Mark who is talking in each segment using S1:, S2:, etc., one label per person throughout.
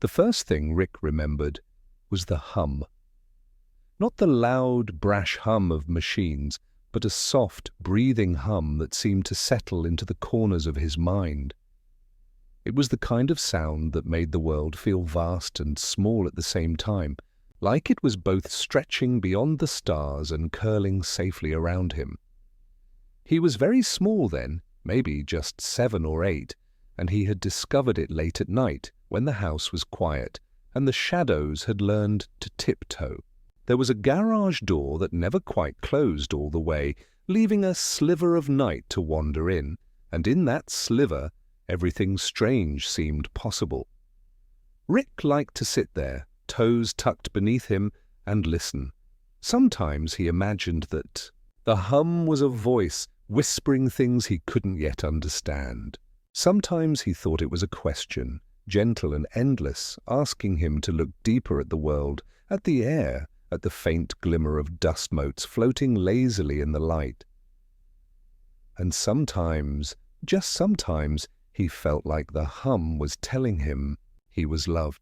S1: The first thing Rick remembered was the hum. Not the loud, brash hum of machines, but a soft, breathing hum that seemed to settle into the corners of his mind. It was the kind of sound that made the world feel vast and small at the same time, like it was both stretching beyond the stars and curling safely around him. He was very small then, maybe just 7 or 8, and he had discovered it late at night when the house was quiet and the shadows had learned to tiptoe. There was a garage door that never quite closed all the way, leaving a sliver of night to wander in, and in that sliver everything strange seemed possible. Rick liked to sit there, toes tucked beneath him, and listen. Sometimes he imagined that the hum was a voice whispering things he couldn't yet understand. Sometimes he thought it was a question, gentle and endless, asking him to look deeper at the world, at the air, at the faint glimmer of dust motes floating lazily in the light. And sometimes, just sometimes, he felt like the hum was telling him he was loved,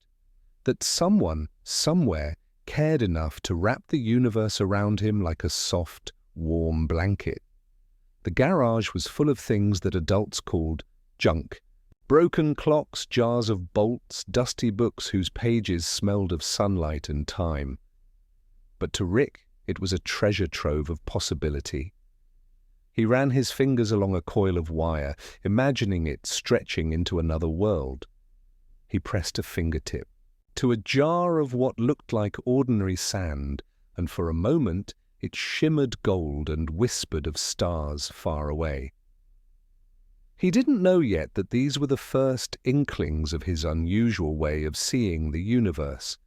S1: that someone, somewhere, cared enough to wrap the universe around him like a soft, warm blanket. The garage was full of things that adults called junk. Broken clocks, jars of bolts, dusty books whose pages smelled of sunlight and time. But to Rick, it was a treasure trove of possibility. He ran his fingers along a coil of wire, imagining it stretching into another world. He pressed a fingertip to a jar of what looked like ordinary sand, and for a moment it shimmered gold and whispered of stars far away. He didn't know yet that these were the first inklings of his unusual way of seeing the universe,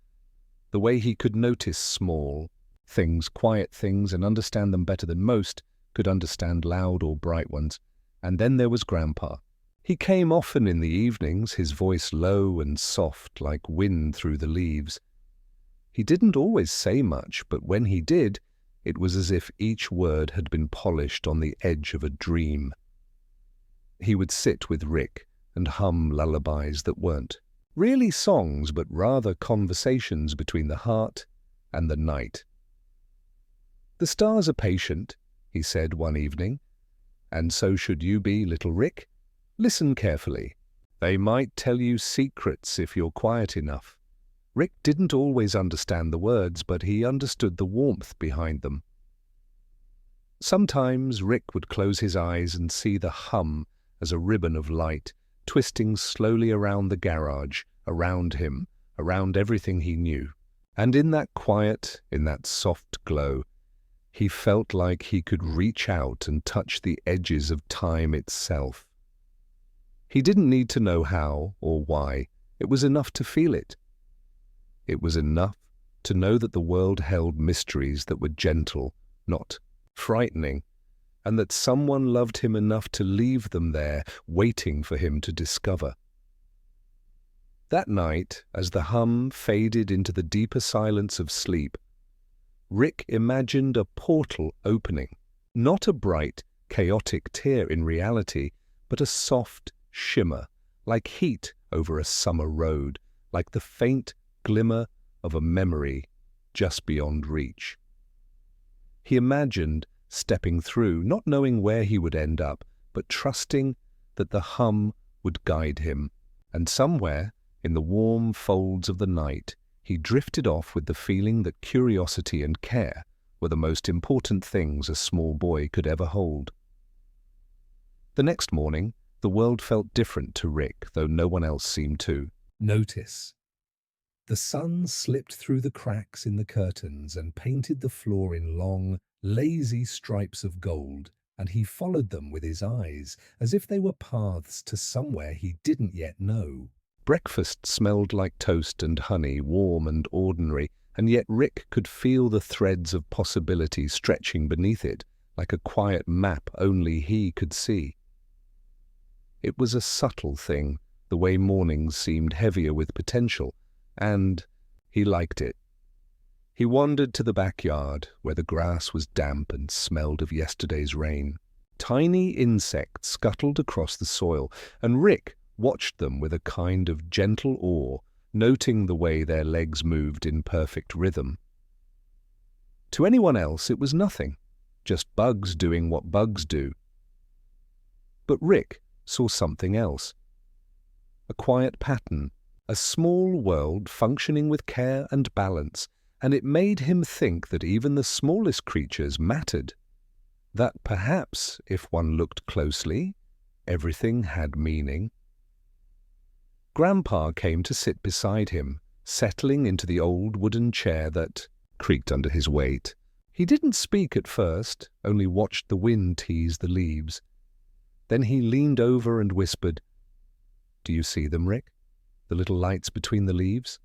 S1: the way he could notice small things, quiet things, and understand them better than most could understand loud or bright ones. And then there was Grandpa. He came often in the evenings, his voice low and soft like wind through the leaves. He didn't always say much, but when he did, it was as if each word had been polished on the edge of a dream. He would sit with Rick and hum lullabies that weren't really songs, but rather conversations between the heart and the night. "The stars are patient," he said one evening, "and so should you be, little Rick. Listen carefully. They might tell you secrets if you're quiet enough." Rick didn't always understand the words, but he understood the warmth behind them. Sometimes Rick would close his eyes and see the hum as a ribbon of light, twisting slowly around the garage, around him, around everything he knew. And in that quiet, in that soft glow, he felt like he could reach out and touch the edges of time itself. He didn't need to know how or why. It was enough to feel it. It was enough to know that the world held mysteries that were gentle, not frightening, and that someone loved him enough to leave them there, waiting for him to discover. That night, as the hum faded into the deeper silence of sleep, Rick imagined a portal opening, not a bright, chaotic tear in reality, but a soft shimmer, like heat over a summer road, like the faint glimmer of a memory just beyond reach. He imagined stepping through, not knowing where he would end up, but trusting that the hum would guide him, and somewhere, in the warm folds of the night, he drifted off with the feeling that curiosity and care were the most important things a small boy could ever hold. The next morning, the world felt different to Rick, though no one else seemed to notice. The sun slipped through the cracks in the curtains and painted the floor in long, lazy stripes of gold, and he followed them with his eyes, as if they were paths to somewhere he didn't yet know. Breakfast smelled like toast and honey, warm and ordinary, and yet Rick could feel the threads of possibility stretching beneath it, like a quiet map only he could see. It was a subtle thing, the way mornings seemed heavier with potential, and he liked it. He wandered to the backyard, where the grass was damp and smelled of yesterday's rain. Tiny insects scuttled across the soil, and Rick watched them with a kind of gentle awe, noting the way their legs moved in perfect rhythm. To anyone else, it was nothing, just bugs doing what bugs do. But Rick saw something else. A quiet pattern, a small world functioning with care and balance, and it made him think that even the smallest creatures mattered. That perhaps, if one looked closely, everything had meaning. Grandpa came to sit beside him, settling into the old wooden chair that creaked under his weight. He didn't speak at first, only watched the wind tease the leaves. Then he leaned over and whispered, "Do you see them, Rick? The little lights between the leaves?"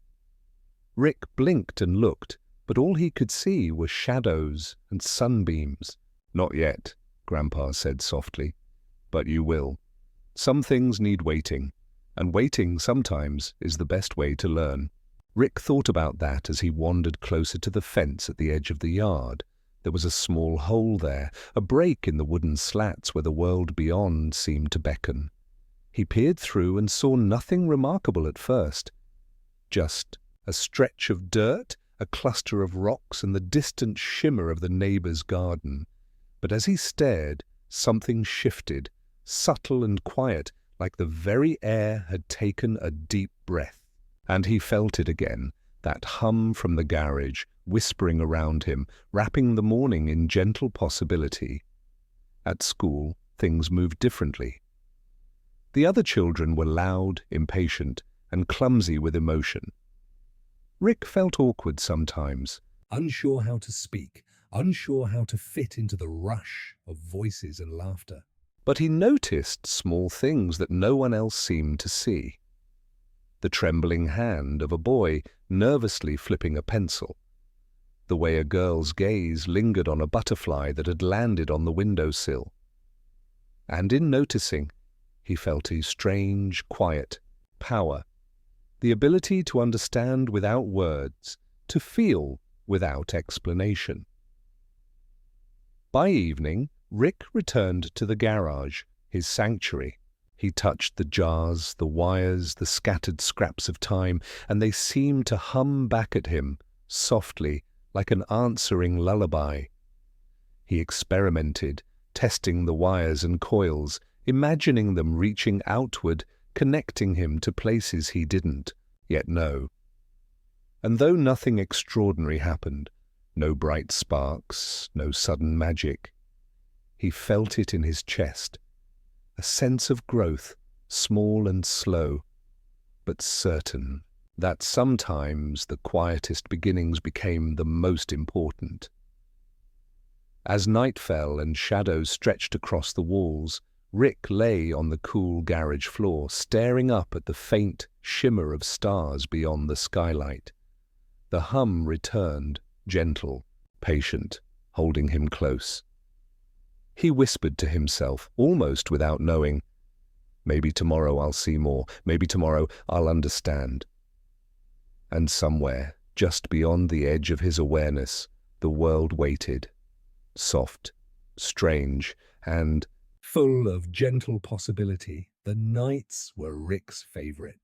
S1: Rick blinked and looked, but all he could see were shadows and sunbeams. "Not yet," Grandpa said softly, "but you will. Some things need waiting, and waiting sometimes is the best way to learn." Rick thought about that as he wandered closer to the fence at the edge of the yard. There was a small hole there, a break in the wooden slats where the world beyond seemed to beckon. He peered through and saw nothing remarkable at first. Just a stretch of dirt, a cluster of rocks, and the distant shimmer of the neighbor's garden. But as he stared, something shifted, subtle and quiet, like the very air had taken a deep breath. And he felt it again, that hum from the garage, whispering around him, wrapping the morning in gentle possibility. At school, things moved differently. The other children were loud, impatient, and clumsy with emotion. Rick felt awkward sometimes, unsure how to speak, unsure how to fit into the rush of voices and laughter. But he noticed small things that no one else seemed to see. The trembling hand of a boy nervously flipping a pencil. The way a girl's gaze lingered on a butterfly that had landed on the windowsill. And in noticing, he felt a strange, quiet power. The ability to understand without words, to feel without explanation. By evening, Rick returned to the garage, his sanctuary. He touched the jars, the wires, the scattered scraps of time, and they seemed to hum back at him, softly, like an answering lullaby. He experimented, testing the wires and coils, imagining them reaching outward, connecting him to places he didn't yet know. And though nothing extraordinary happened, no bright sparks, no sudden magic, he felt it in his chest, a sense of growth, small and slow, but certain, that sometimes the quietest beginnings became the most important. As night fell and shadows stretched across the walls, Rick lay on the cool garage floor, staring up at the faint shimmer of stars beyond the skylight. The hum returned, gentle, patient, holding him close. He whispered to himself, almost without knowing, "Maybe tomorrow I'll see more. Maybe tomorrow I'll understand." And somewhere, just beyond the edge of his awareness, the world waited, soft, strange, and full of gentle possibility. The nights were Rick's favorite.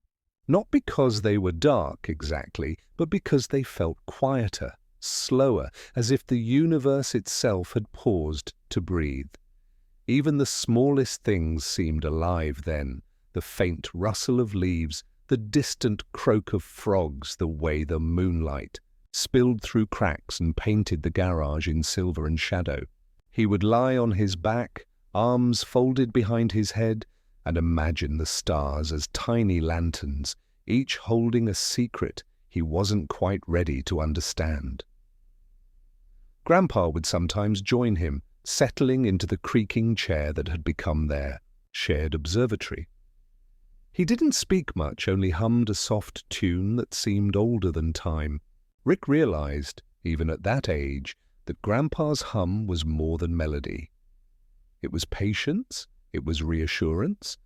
S1: Not because they were dark exactly, but because they felt quieter, slower, as if the universe itself had paused to breathe. Even the smallest things seemed alive then, the faint rustle of leaves, the distant croak of frogs, the way the moonlight spilled through cracks and painted the garage in silver and shadow. He would lie on his back, arms folded behind his head, and imagine the stars as tiny lanterns, each holding a secret he wasn't quite ready to understand. Grandpa would sometimes join him, settling into the creaking chair that had become their shared observatory. He didn't speak much, only hummed a soft tune that seemed older than time. Rick realized, even at that age, that Grandpa's hum was more than melody. It was patience, it was reassurance.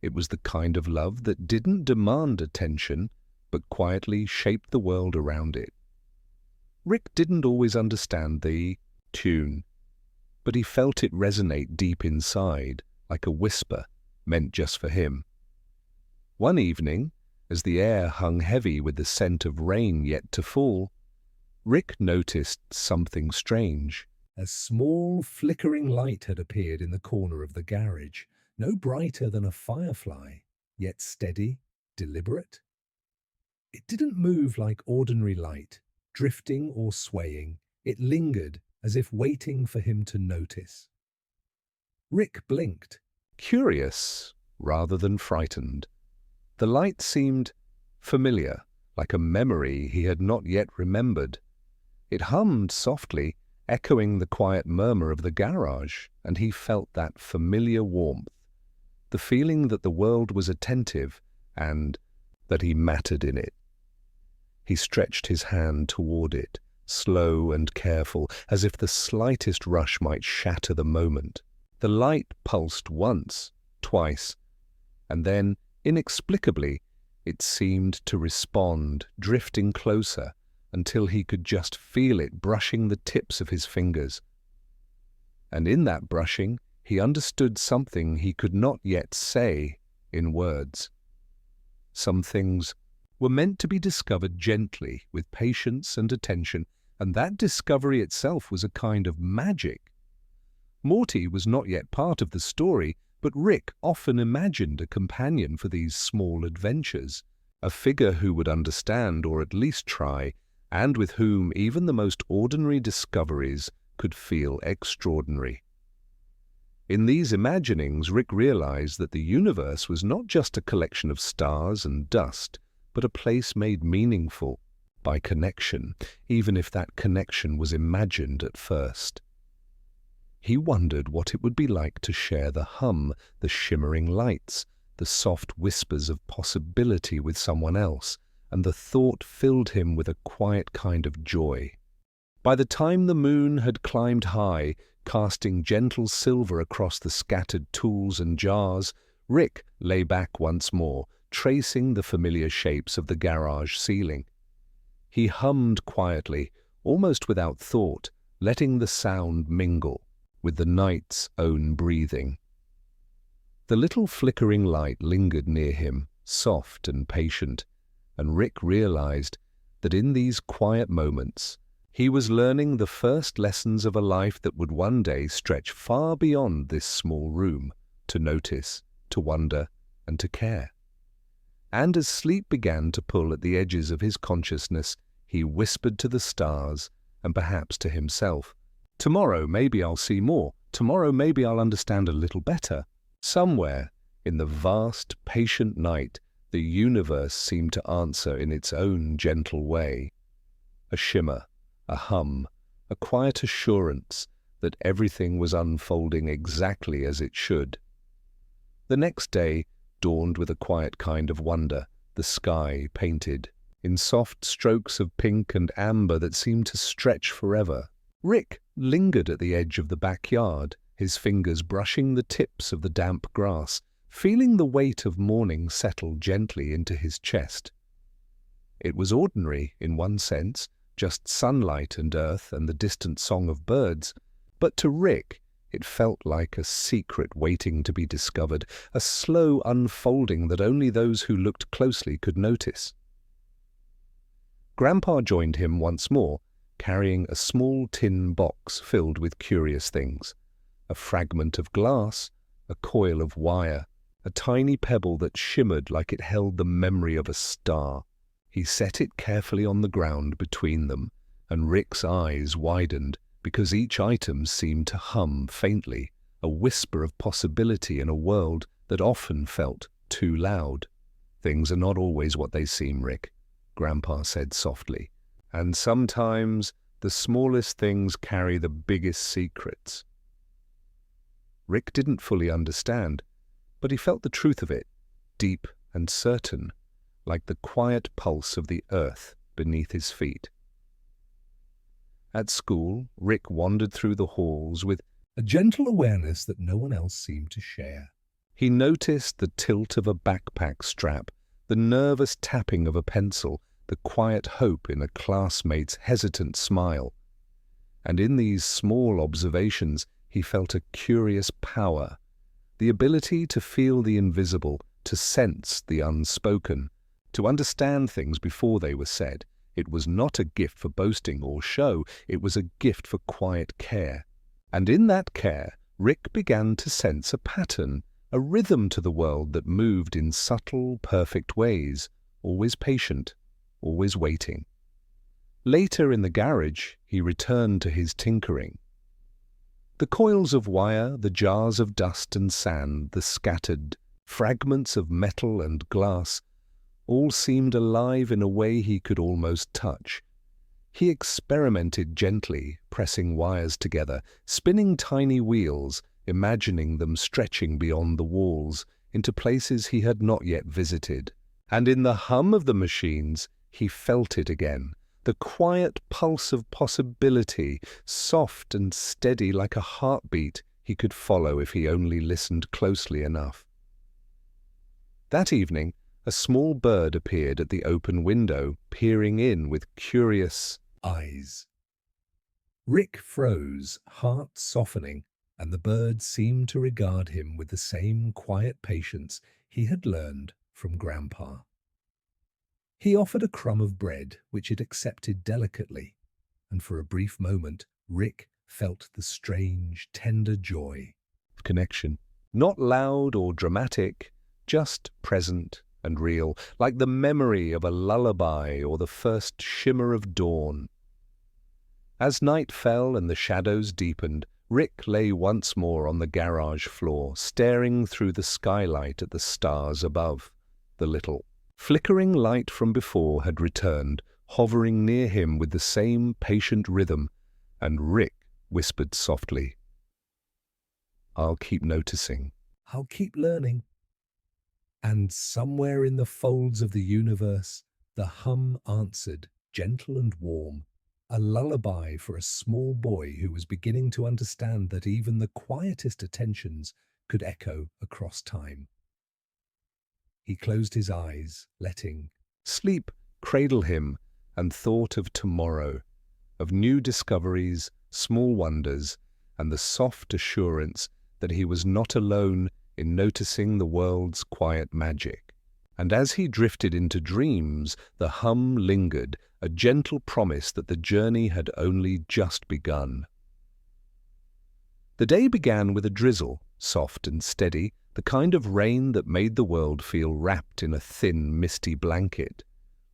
S1: It was the kind of love that didn't demand attention, but quietly shaped the world around it. Rick didn't always understand the tune, but he felt it resonate deep inside, like a whisper meant just for him. One evening, as the air hung heavy with the scent of rain yet to fall, Rick noticed something strange. A small, flickering light had appeared in the corner of the garage, no brighter than a firefly, yet steady, deliberate. It didn't move like ordinary light, drifting or swaying. It lingered, as if waiting for him to notice. Rick blinked, curious rather than frightened. The light seemed familiar, like a memory he had not yet remembered. It hummed softly, echoing the quiet murmur of the garage, and he felt that familiar warmth, the feeling that the world was attentive and that he mattered in it. He stretched his hand toward it, slow and careful, as if the slightest rush might shatter the moment. The light pulsed once, twice, and then, inexplicably, it seemed to respond, drifting closer, until he could just feel it brushing the tips of his fingers. And in that brushing, he understood something he could not yet say in words. Some things were meant to be discovered gently, with patience and attention, and that discovery itself was a kind of magic. Morty was not yet part of the story, but Rick often imagined a companion for these small adventures, a figure who would understand or at least try, and with whom even the most ordinary discoveries could feel extraordinary. In these imaginings, Rick realized that the universe was not just a collection of stars and dust, but a place made meaningful by connection, even if that connection was imagined at first. He wondered what it would be like to share the hum, the shimmering lights, the soft whispers of possibility with someone else, and the thought filled him with a quiet kind of joy. By the time the moon had climbed high, casting gentle silver across the scattered tools and jars, Rick lay back once more, tracing the familiar shapes of the garage ceiling. He hummed quietly, almost without thought, letting the sound mingle with the night's own breathing. The little flickering light lingered near him, soft and patient, and Rick realized that in these quiet moments he was learning the first lessons of a life that would one day stretch far beyond this small room, to notice, to wonder, and to care. And as sleep began to pull at the edges of his consciousness, he whispered to the stars, and perhaps to himself, "Tomorrow maybe I'll see more. Tomorrow maybe I'll understand a little better." Somewhere, in the vast, patient night, the universe seemed to answer in its own gentle way. A shimmer, a hum, a quiet assurance that everything was unfolding exactly as it should. The next day dawned with a quiet kind of wonder, the sky painted in soft strokes of pink and amber that seemed to stretch forever. Rick lingered at the edge of the backyard, his fingers brushing the tips of the damp grass, feeling the weight of morning settle gently into his chest. It was ordinary in one sense, just sunlight and earth and the distant song of birds, but to Rick it felt like a secret waiting to be discovered, a slow unfolding that only those who looked closely could notice. Grandpa joined him once more, carrying a small tin box filled with curious things. A fragment of glass, a coil of wire, a tiny pebble that shimmered like it held the memory of a star. He set it carefully on the ground between them, and Rick's eyes widened because each item seemed to hum faintly, a whisper of possibility in a world that often felt too loud. "Things are not always what they seem, Rick," Grandpa said softly, "and sometimes the smallest things carry the biggest secrets." Rick didn't fully understand, but he felt the truth of it, deep and certain, like the quiet pulse of the earth beneath his feet. At school, Rick wandered through the halls with a gentle awareness that no one else seemed to share. He noticed the tilt of a backpack strap, the nervous tapping of a pencil, the quiet hope in a classmate's hesitant smile. And in these small observations, he felt a curious power, the ability to feel the invisible, to sense the unspoken, to understand things before they were said. It was not a gift for boasting or show, it was a gift for quiet care. And in that care, Rick began to sense a pattern, a rhythm to the world that moved in subtle, perfect ways, always patient, always waiting. Later in the garage, he returned to his tinkering. The coils of wire, the jars of dust and sand, the scattered fragments of metal and glass, all seemed alive in a way he could almost touch. He experimented gently, pressing wires together, spinning tiny wheels, imagining them stretching beyond the walls, into places he had not yet visited. And in the hum of the machines, he felt it again, the quiet pulse of possibility, soft and steady like a heartbeat he could follow if he only listened closely enough. That evening, a small bird appeared at the open window, peering in with curious eyes. Rick froze, heart softening, and the bird seemed to regard him with the same quiet patience he had learned from Grandpa. He offered a crumb of bread, which it accepted delicately, and for a brief moment Rick felt the strange, tender joy of connection. Not loud or dramatic, just present and real, like the memory of a lullaby or the first shimmer of dawn. As night fell and the shadows deepened, Rick lay once more on the garage floor, staring through the skylight at the stars above. The little flickering light from before had returned, hovering near him with the same patient rhythm, and Rick whispered softly, "I'll keep noticing. I'll keep learning." And somewhere in the folds of the universe, the hum answered, gentle and warm, a lullaby for a small boy who was beginning to understand that even the quietest attentions could echo across time. He closed his eyes, letting sleep cradle him, and thought of tomorrow, of new discoveries, small wonders, and the soft assurance that he was not alone in noticing the world's quiet magic. And as he drifted into dreams, the hum lingered, a gentle promise that the journey had only just begun. The day began with a drizzle, soft and steady, the kind of rain that made the world feel wrapped in a thin, misty blanket.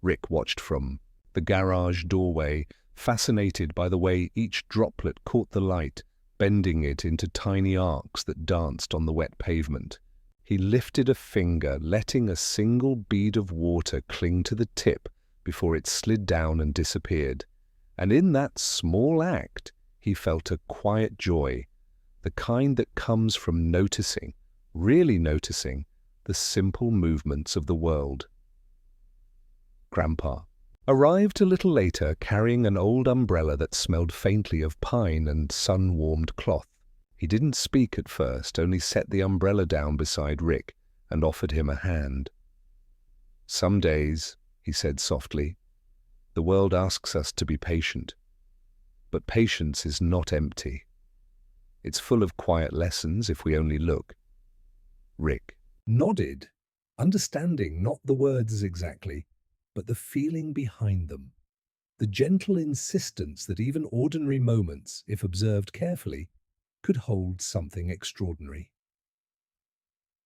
S1: Rick watched from the garage doorway, fascinated by the way each droplet caught the light, bending it into tiny arcs that danced on the wet pavement. He lifted a finger, letting a single bead of water cling to the tip before it slid down and disappeared. And in that small act, he felt a quiet joy, the kind that comes from noticing, really noticing, the simple movements of the world. Grandpa arrived a little later, carrying an old umbrella that smelled faintly of pine and sun-warmed cloth. He didn't speak at first, only set the umbrella down beside Rick and offered him a hand. "Some days," he said softly, "the world asks us to be patient. But patience is not empty. It's full of quiet lessons if we only look." Rick nodded, understanding not the words exactly, but the feeling behind them, the gentle insistence that even ordinary moments, if observed carefully, could hold something extraordinary.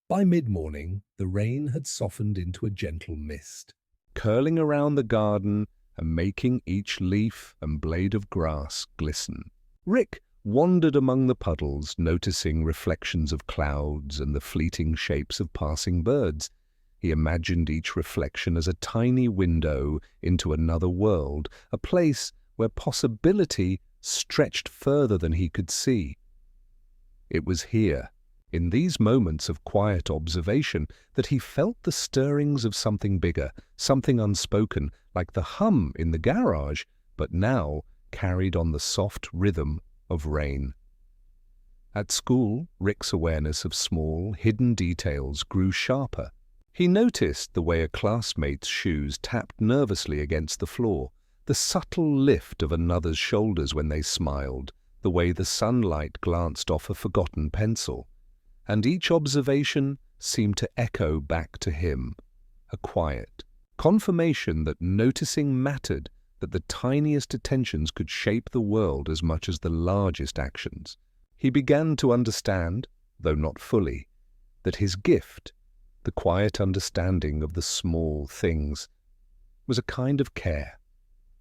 S1: By mid-morning, the rain had softened into a gentle mist, curling around the garden and making each leaf and blade of grass glisten. Rick wandered among the puddles, noticing reflections of clouds and the fleeting shapes of passing birds. He imagined each reflection as a tiny window into another world, a place where possibility stretched further than he could see. It was here, in these moments of quiet observation, that he felt the stirrings of something bigger, something unspoken, like the hum in the garage, but now carried on the soft rhythm of rain. At school, Rick's awareness of small, hidden details grew sharper. He noticed the way a classmate's shoes tapped nervously against the floor, the subtle lift of another's shoulders when they smiled, the way the sunlight glanced off a forgotten pencil. And each observation seemed to echo back to him, a quiet, Confirmation that noticing mattered, that the tiniest attentions could shape the world as much as the largest actions. He began to understand, though not fully, that his gift, the quiet understanding of the small things, was a kind of care,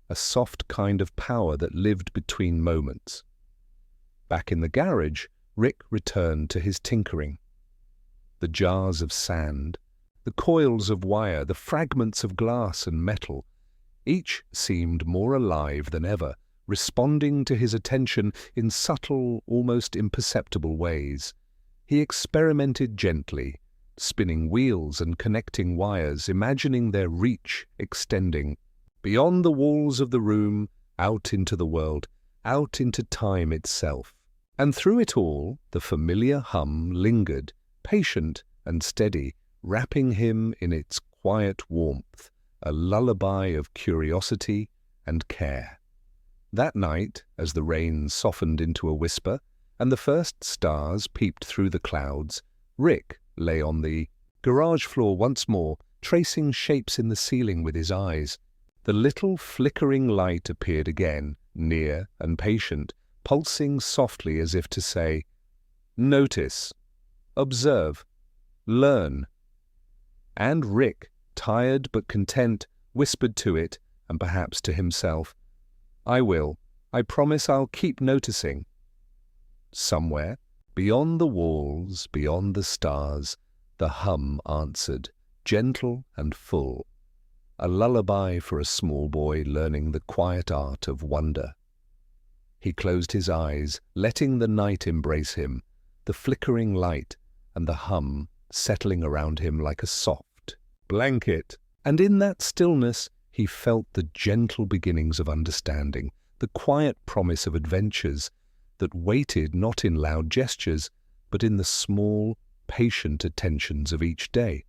S1: a soft kind of power that lived between moments. Back in the garage, Rick returned to his tinkering. The jars of sand, the coils of wire, the fragments of glass and metal, each seemed more alive than ever, responding to his attention in subtle, almost imperceptible ways. He experimented gently, spinning wheels and connecting wires, imagining their reach extending beyond the walls of the room, out into the world, out into time itself. And through it all, the familiar hum lingered, patient and steady, wrapping him in its quiet warmth, a lullaby of curiosity and care. That night, as the rain softened into a whisper and the first stars peeped through the clouds, Rick lay on the garage floor once more, tracing shapes in the ceiling with his eyes. The little flickering light appeared again, near and patient, pulsing softly as if to say, "Notice, observe, learn." And Rick, tired but content, whispered to it, and perhaps to himself, "I will. I promise I'll keep noticing." Somewhere, beyond the walls, beyond the stars, the hum answered, gentle and full, a lullaby for a small boy learning the quiet art of wonder. He closed his eyes, letting the night embrace him, the flickering light and the hum settling around him like a soft blanket. And in that stillness, he felt the gentle beginnings of understanding, the quiet promise of adventures that waited not in loud gestures, but in the small, patient attentions of each day.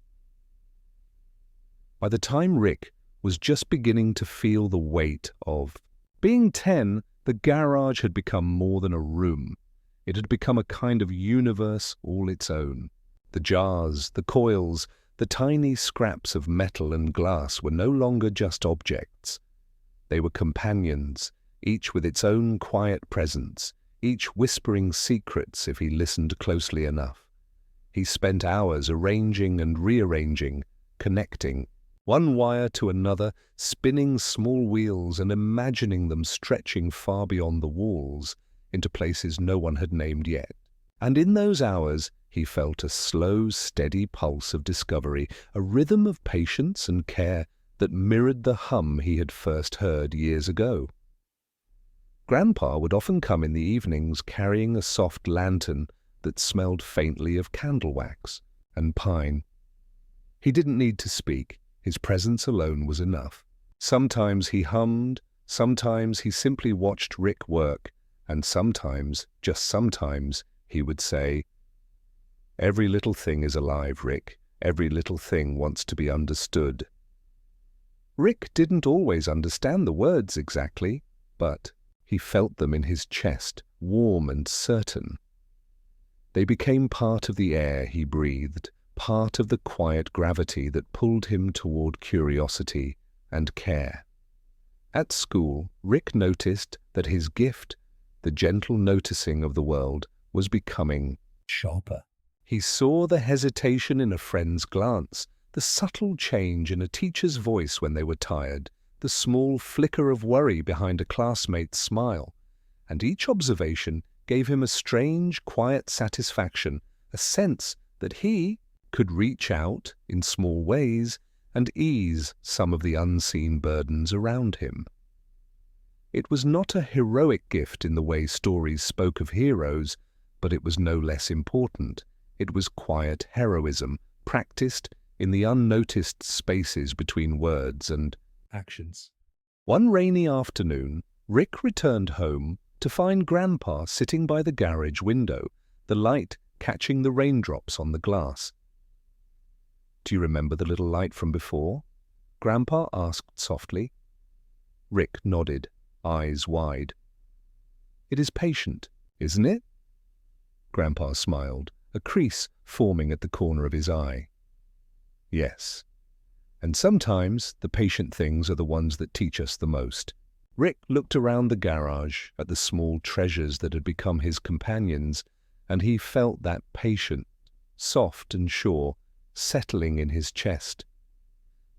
S1: By the time Rick was just beginning to feel the weight of being 10, the garage had become more than a room. It had become a kind of universe all its own. The jars, the coils, the tiny scraps of metal and glass were no longer just objects. They were companions, each with its own quiet presence, each whispering secrets if he listened closely enough. He spent hours arranging and rearranging, connecting, one wire to another, spinning small wheels and imagining them stretching far beyond the walls into places no one had named yet. And in those hours, he felt a slow, steady pulse of discovery, a rhythm of patience and care that mirrored the hum he had first heard years ago. Grandpa would often come in the evenings carrying a soft lantern that smelled faintly of candle wax and pine. He didn't need to speak. His presence alone was enough. Sometimes he hummed, sometimes he simply watched Rick work, and sometimes, just sometimes, he would say, "Every little thing is alive, Rick. Every little thing wants to be understood." Rick didn't always understand the words exactly, but he felt them in his chest, warm and certain. They became part of the air he breathed, part of the quiet gravity that pulled him toward curiosity and care. At school, Rick noticed that his gift, the gentle noticing of the world, was becoming sharper. He saw the hesitation in a friend's glance, the subtle change in a teacher's voice when they were tired, the small flicker of worry behind a classmate's smile, and each observation gave him a strange, quiet satisfaction, a sense that he could reach out in small ways and ease some of the unseen burdens around him. It was not a heroic gift in the way stories spoke of heroes, but it was no less important. It was quiet heroism, practiced in the unnoticed spaces between words and actions. One rainy afternoon, Rick returned home to find Grandpa sitting by the garage window, the light catching the raindrops on the glass. "Do you remember the little light from before?" Grandpa asked softly. Rick nodded, eyes wide. "It is patient, isn't it?" Grandpa smiled, a crease forming at the corner of his eye. "Yes, And sometimes the patient things are the ones that teach us the most. Rick looked around the garage at the small treasures that had become his companions, and he felt that patient, soft and sure, settling in his chest.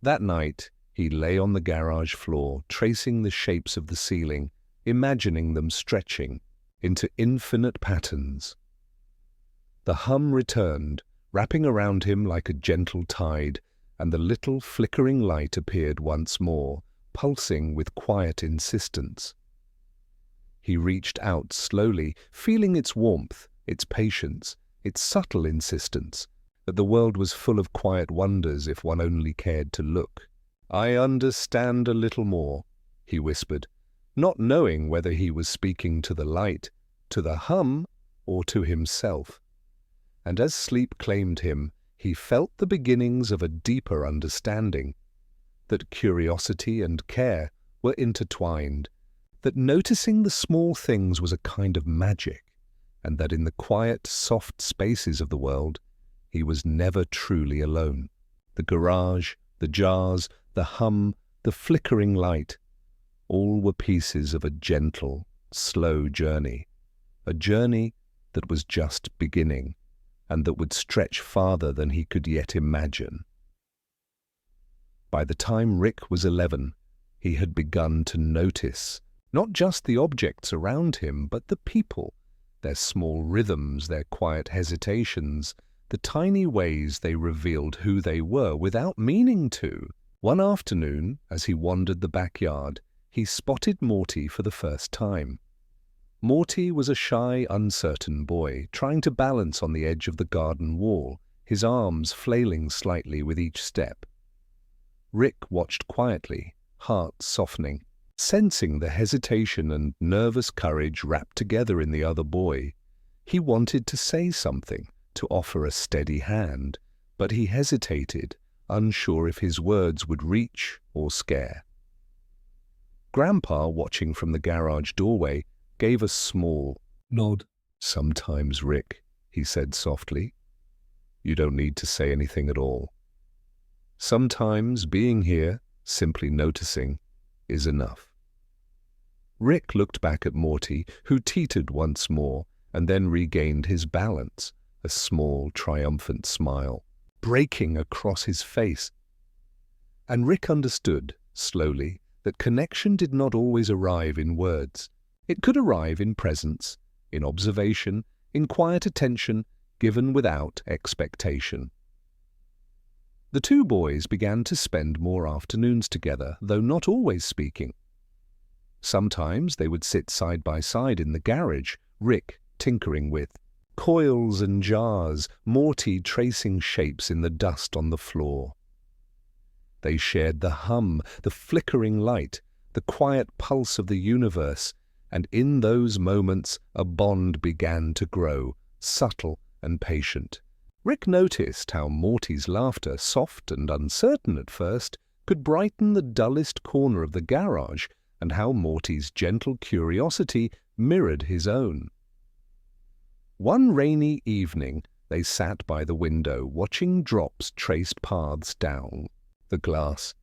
S1: That night, he lay on the garage floor, tracing the shapes of the ceiling, imagining them stretching into infinite patterns. The hum returned, wrapping around him like a gentle tide, and the little flickering light appeared once more, pulsing with quiet insistence. He reached out slowly, feeling its warmth, its patience, its subtle insistence, that the world was full of quiet wonders if one only cared to look. "I understand a little more," he whispered, not knowing whether he was speaking to the light, to the hum, or to himself. And as sleep claimed him, he felt the beginnings of a deeper understanding, that curiosity and care were intertwined, that noticing the small things was a kind of magic, and that in the quiet, soft spaces of the world, he was never truly alone. The garage, the jars, the hum, the flickering light, all were pieces of a gentle, slow journey, a journey that was just beginning, and that would stretch farther than he could yet imagine. By the time Rick was 11, he had begun to notice not just the objects around him, but the people, their small rhythms, their quiet hesitations, the tiny ways they revealed who they were without meaning to. One afternoon, as he wandered the backyard, he spotted Morty for the first time. Morty was a shy, uncertain boy, trying to balance on the edge of the garden wall, his arms flailing slightly with each step. Rick watched quietly, heart softening, sensing the hesitation and nervous courage wrapped together in the other boy. He wanted to say something, to offer a steady hand, but he hesitated, unsure if his words would reach or scare. Grandpa, watching from the garage doorway, gave a small nod. "Sometimes, Rick," he said softly, "you don't need to say anything at all. Sometimes being here, simply noticing, is enough." Rick looked back at Morty, who teetered once more, and then regained his balance, a small, triumphant smile breaking across his face. And Rick understood, slowly, that connection did not always arrive in words. It could arrive in presence, in observation, in quiet attention, given without expectation. The two boys began to spend more afternoons together, though not always speaking. Sometimes they would sit side by side in the garage, Rick tinkering with coils and jars, Morty tracing shapes in the dust on the floor. They shared the hum, the flickering light, the quiet pulse of the universe, and in those moments a bond began to grow, subtle and patient. Rick noticed how Morty's laughter, soft and uncertain at first, could brighten the dullest corner of the garage, and how Morty's gentle curiosity mirrored his own. One rainy evening, they sat by the window, watching drops trace paths down the glass.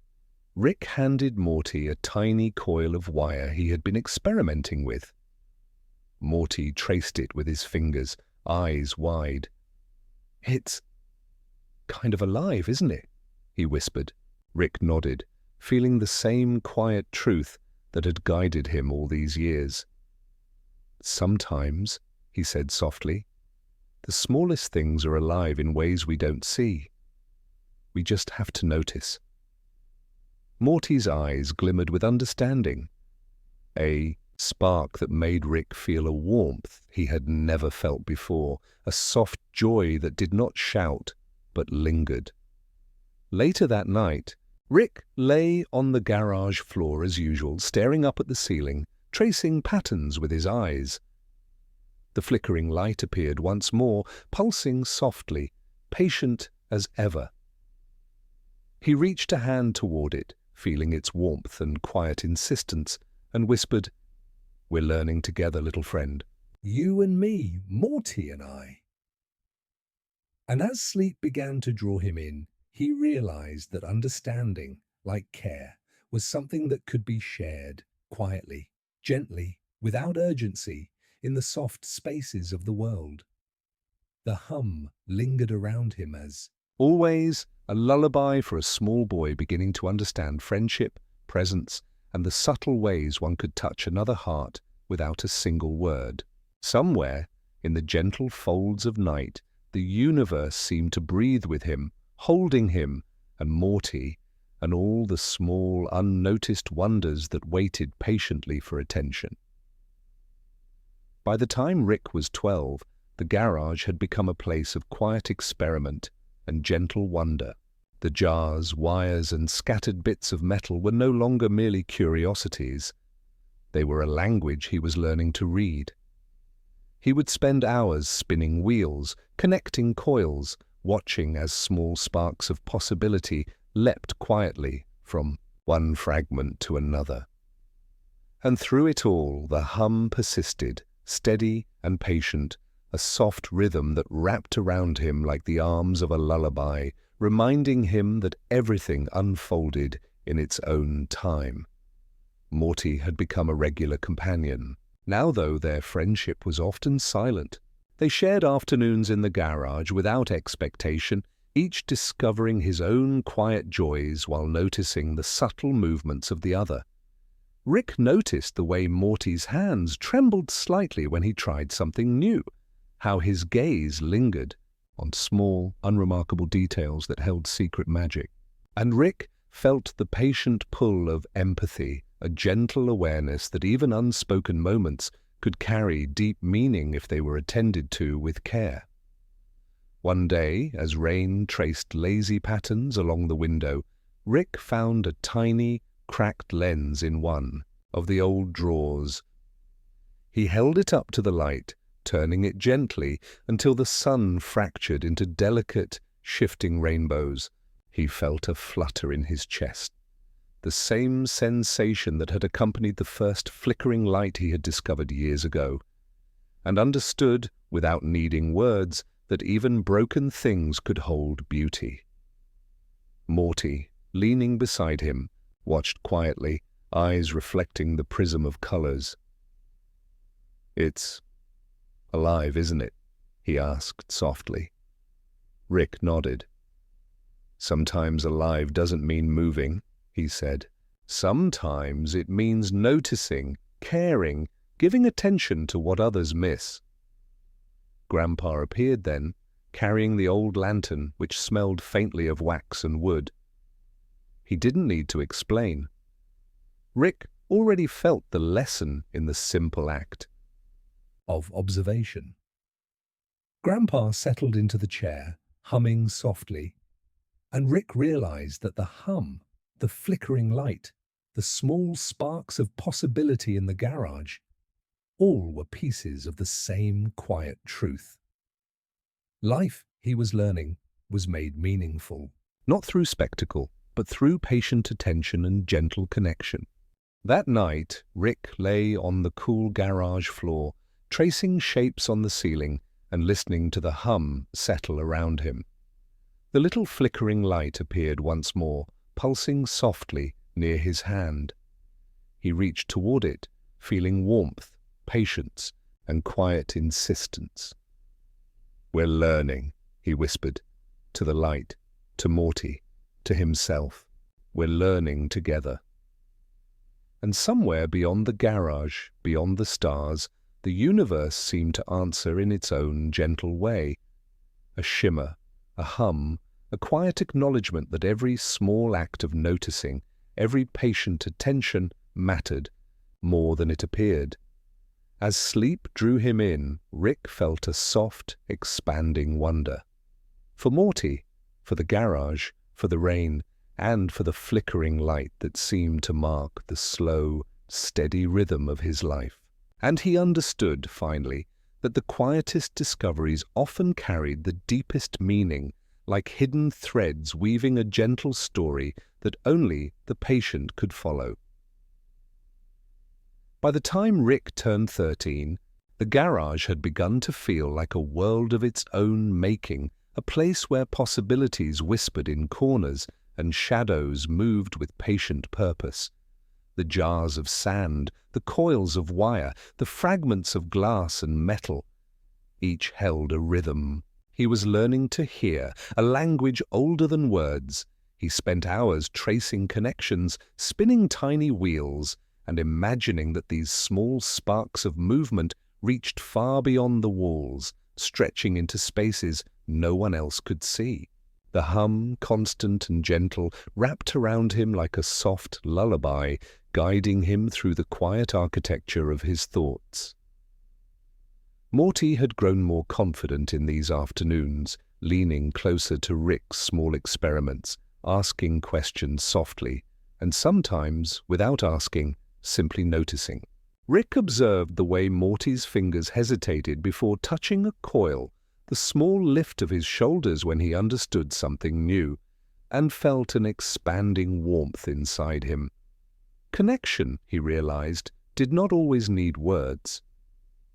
S1: Rick handed Morty a tiny coil of wire he had been experimenting with. Morty traced it with his fingers, eyes wide. "It's kind of alive, isn't it?" he whispered. Rick nodded, feeling the same quiet truth that had guided him all these years. "Sometimes," he said softly, "the smallest things are alive in ways we don't see. We just have to notice." Morty's eyes glimmered with understanding, a spark that made Rick feel a warmth he had never felt before, a soft joy that did not shout but lingered. Later that night, Rick lay on the garage floor as usual, staring up at the ceiling, tracing patterns with his eyes. The flickering light appeared once more, pulsing softly, patient as ever. He reached a hand toward it, feeling its warmth and quiet insistence, and whispered, "We're learning together, little friend. You and me, Morty and I." And as sleep began to draw him in, He realized that understanding, like care, was something that could be shared quietly, gently, without urgency, in the soft spaces of the world. The hum lingered around him as, always, a lullaby for a small boy beginning to understand friendship, presence, and the subtle ways one could touch another heart without a single word. Somewhere, in the gentle folds of night, the universe seemed to breathe with him, holding him and Morty and all the small, unnoticed wonders that waited patiently for attention. By the time Rick was 12, the garage had become a place of quiet experiment and gentle wonder. The jars, wires, and scattered bits of metal were no longer merely curiosities. They were a language he was learning to read. He would spend hours spinning wheels, connecting coils, watching as small sparks of possibility leapt quietly from one fragment to another. And through it all, the hum persisted, steady and patient, a soft rhythm that wrapped around him like the arms of a lullaby, reminding him that everything unfolded in its own time. Morty had become a regular companion. Now, though, their friendship was often silent. They shared afternoons in the garage without expectation, each discovering his own quiet joys while noticing the subtle movements of the other. Rick noticed the way Morty's hands trembled slightly when he tried something new, how his gaze lingered on small, unremarkable details that held secret magic. And Rick felt the patient pull of empathy, a gentle awareness that even unspoken moments could carry deep meaning if they were attended to with care. One day, as rain traced lazy patterns along the window, Rick found a tiny, cracked lens in one of the old drawers. He held it up to the light, turning it gently until the sun fractured into delicate, shifting rainbows. He felt a flutter in his chest, the same sensation that had accompanied the first flickering light he had discovered years ago, and understood, without needing words, that even broken things could hold beauty. Morty, leaning beside him, watched quietly, eyes reflecting the prism of colors. "It's alive, isn't it?" he asked softly. Rick nodded. "Sometimes alive doesn't mean moving," he said. "Sometimes it means noticing, caring, giving attention to what others miss." Grandpa appeared then, carrying the old lantern which smelled faintly of wax and wood. He didn't need to explain. Rick already felt the lesson in the simple act of observation. Grandpa settled into the chair, humming softly, and Rick realized that the hum, the flickering light, the small sparks of possibility in the garage, all were pieces of the same quiet truth. Life, he was learning, was made meaningful, not through spectacle, but through patient attention and gentle connection. That night, Rick lay on the cool garage floor, tracing shapes on the ceiling and listening to the hum settle around him. The little flickering light appeared once more, pulsing softly near his hand. He reached toward it, feeling warmth, patience, and quiet insistence. "We're learning," he whispered, to the light, to Morty, to himself. "We're learning together." And somewhere beyond the garage, beyond the stars, the universe seemed to answer in its own gentle way. A shimmer, a hum, a quiet acknowledgement that every small act of noticing, every patient attention mattered more than it appeared. As sleep drew him in, Rick felt a soft, expanding wonder. For Morty, for the garage, for the rain, and for the flickering light that seemed to mark the slow, steady rhythm of his life. And he understood, finally, that the quietest discoveries often carried the deepest meaning, like hidden threads weaving a gentle story that only the patient could follow. By the time Rick turned 13, the garage had begun to feel like a world of its own making, a place where possibilities whispered in corners and shadows moved with patient purpose. The jars of sand, the coils of wire, the fragments of glass and metal, each held a rhythm. He was learning to hear, a language older than words. He spent hours tracing connections, spinning tiny wheels, and imagining that these small sparks of movement reached far beyond the walls, stretching into spaces no one else could see. The hum, constant and gentle, wrapped around him like a soft lullaby, guiding him through the quiet architecture of his thoughts. Morty had grown more confident in these afternoons, leaning closer to Rick's small experiments, asking questions softly, and sometimes, without asking, simply noticing. Rick observed the way Morty's fingers hesitated before touching a coil, the small lift of his shoulders when he understood something new, and felt an expanding warmth inside him. Connection, he realized, did not always need words.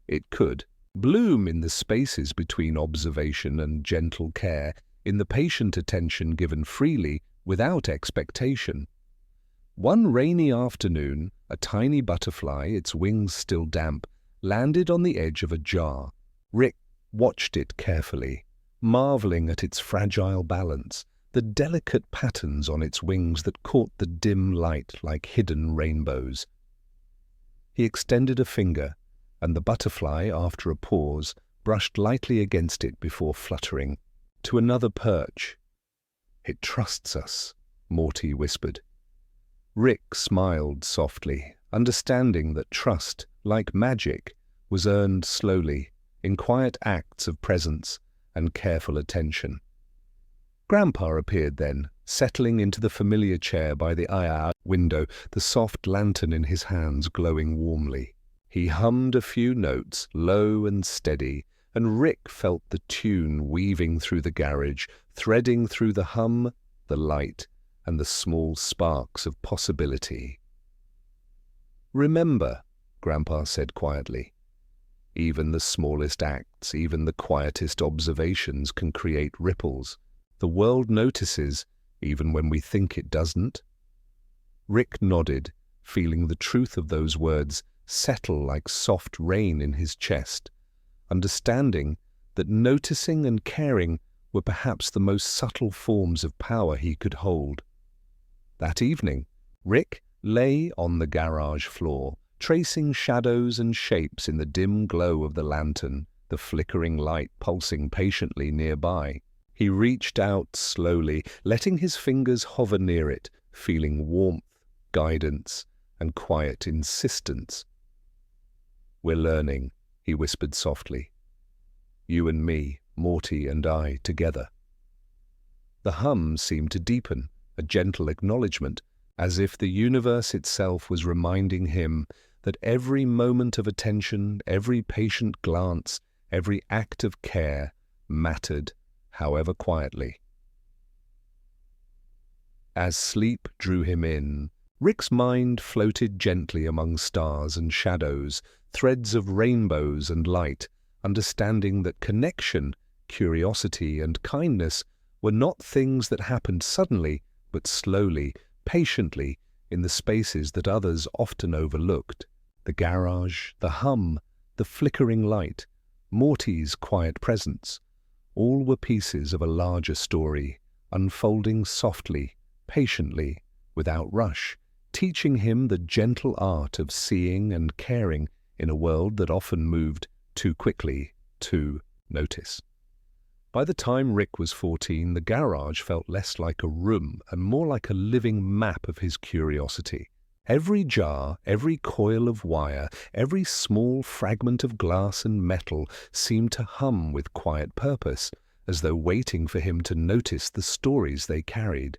S1: It could bloom in the spaces between observation and gentle care, in the patient attention given freely, without expectation. One rainy afternoon, a tiny butterfly, its wings still damp, landed on the edge of a jar. Rick watched it carefully, marveling at its fragile balance, the delicate patterns on its wings that caught the dim light like hidden rainbows. He extended a finger, and the butterfly, after a pause, brushed lightly against it before fluttering to another perch. "It trusts us," Morty whispered. Rick smiled softly, understanding that trust, like magic, was earned slowly, in quiet acts of presence and careful attention. Grandpa appeared then, settling into the familiar chair by the window, the soft lantern in his hands glowing warmly. He hummed a few notes, low and steady, and Rick felt the tune weaving through the garage, threading through the hum, the light, and the small sparks of possibility. "Remember," Grandpa said quietly, "even the smallest acts, even the quietest observations can create ripples. The world notices, even when we think it doesn't." Rick nodded, feeling the truth of those words settle like soft rain in his chest, understanding that noticing and caring were perhaps the most subtle forms of power he could hold. That evening, Rick lay on the garage floor, tracing shadows and shapes in the dim glow of the lantern, the flickering light pulsing patiently nearby. He reached out slowly, letting his fingers hover near it, feeling warmth, guidance, and quiet insistence. "We're learning," he whispered softly. "You and me, Morty and I, together." The hum seemed to deepen, a gentle acknowledgement, as if the universe itself was reminding him that every moment of attention, every patient glance, every act of care mattered, however quietly. As sleep drew him in, Rick's mind floated gently among stars and shadows, threads of rainbows and light, understanding that connection, curiosity, and kindness were not things that happened suddenly, but slowly, patiently, in the spaces that others often overlooked. The garage, the hum, the flickering light, Morty's quiet presence, all were pieces of a larger story, unfolding softly, patiently, without rush, teaching him the gentle art of seeing and caring in a world that often moved too quickly to notice. By the time Rick was 14, the garage felt less like a room and more like a living map of his curiosity. Every jar, every coil of wire, every small fragment of glass and metal seemed to hum with quiet purpose, as though waiting for him to notice the stories they carried.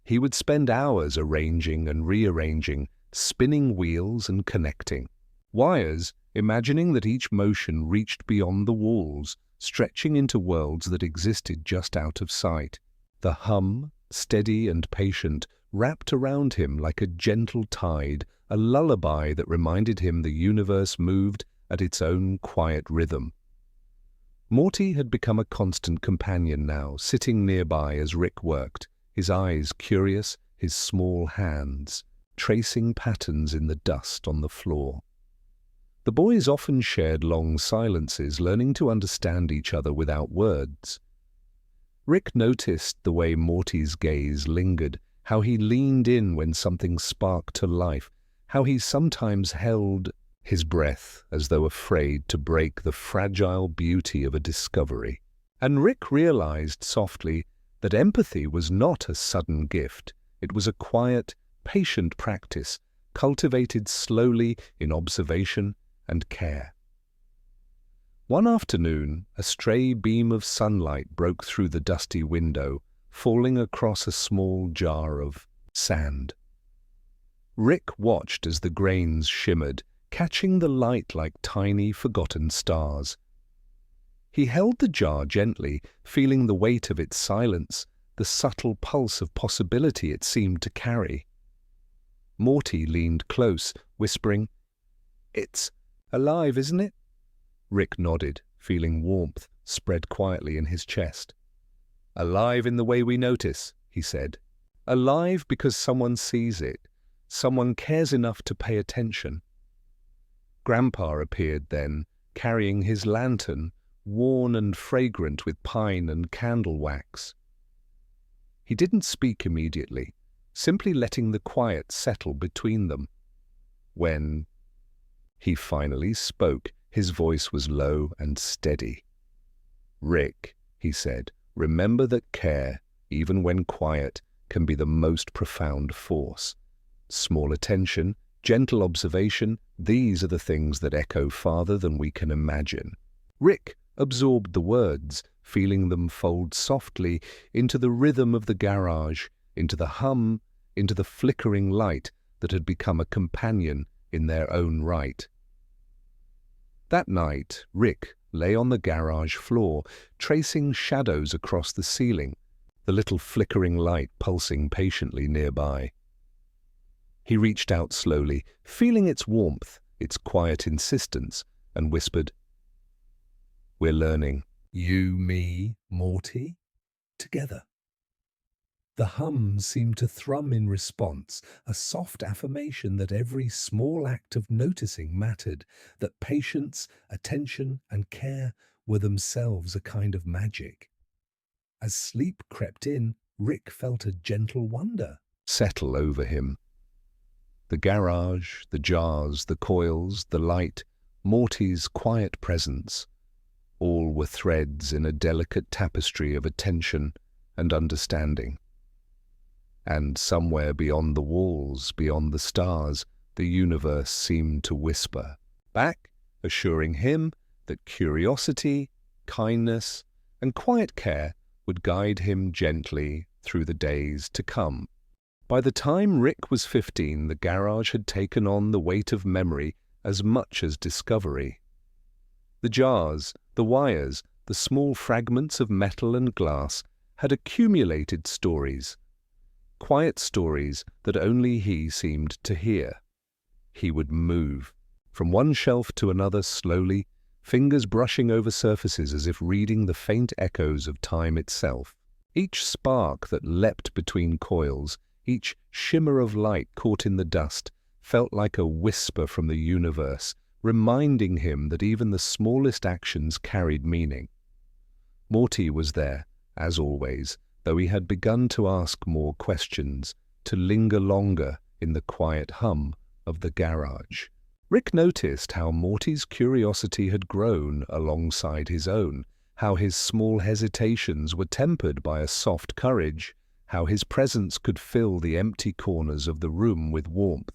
S1: He would spend hours arranging and rearranging, spinning wheels and connecting wires, imagining that each motion reached beyond the walls, stretching into worlds that existed just out of sight. The hum, steady and patient, wrapped around him like a gentle tide, a lullaby that reminded him the universe moved at its own quiet rhythm. Morty had become a constant companion now, sitting nearby as Rick worked, his eyes curious, his small hands tracing patterns in the dust on the floor. The boys often shared long silences, learning to understand each other without words. Rick noticed the way Morty's gaze lingered, how he leaned in when something sparked to life, how he sometimes held his breath as though afraid to break the fragile beauty of a discovery. And Rick realized softly that empathy was not a sudden gift. It was a quiet, patient practice, cultivated slowly in observation and care. One afternoon, a stray beam of sunlight broke through the dusty window, falling across a small jar of sand. Rick watched as the grains shimmered, catching the light like tiny, forgotten stars. He held the jar gently, feeling the weight of its silence, the subtle pulse of possibility it seemed to carry. Morty leaned close, whispering, "It's alive, isn't it?" Rick nodded, feeling warmth spread quietly in his chest. "Alive in the way we notice," he said. "Alive because someone sees it. Someone cares enough to pay attention." Grandpa appeared then, carrying his lantern, worn and fragrant with pine and candle wax. He didn't speak immediately, simply letting the quiet settle between them. When he finally spoke, his voice was low and steady. "Rick," he said, "remember that care, even when quiet, can be the most profound force. Small attention, gentle observation, these are the things that echo farther than we can imagine." Rick absorbed the words, feeling them fold softly into the rhythm of the garage, into the hum, into the flickering light that had become a companion in their own right. That night, Rick lay on the garage floor, tracing shadows across the ceiling, the little flickering light pulsing patiently nearby. He reached out slowly, feeling its warmth, its quiet insistence, and whispered, "We're learning. You, me, Morty, together." The hum seemed to thrum in response, a soft affirmation that every small act of noticing mattered, that patience, attention, and care were themselves a kind of magic. As sleep crept in, Rick felt a gentle wonder settle over him. The garage, the jars, the coils, the light, Morty's quiet presence, all were threads in a delicate tapestry of attention and understanding. And somewhere beyond the walls, beyond the stars, the universe seemed to whisper back, assuring him that curiosity, kindness, and quiet care would guide him gently through the days to come. By the time Rick was 15, the garage had taken on the weight of memory as much as discovery. The jars, the wires, the small fragments of metal and glass had accumulated stories, quiet stories that only he seemed to hear. He would move from one shelf to another slowly, fingers brushing over surfaces as if reading the faint echoes of time itself. Each spark that leapt between coils, each shimmer of light caught in the dust, felt like a whisper from the universe, reminding him that even the smallest actions carried meaning. Morty was there, as always, though he had begun to ask more questions, to linger longer in the quiet hum of the garage. Rick noticed how Morty's curiosity had grown alongside his own, how his small hesitations were tempered by a soft courage, how his presence could fill the empty corners of the room with warmth.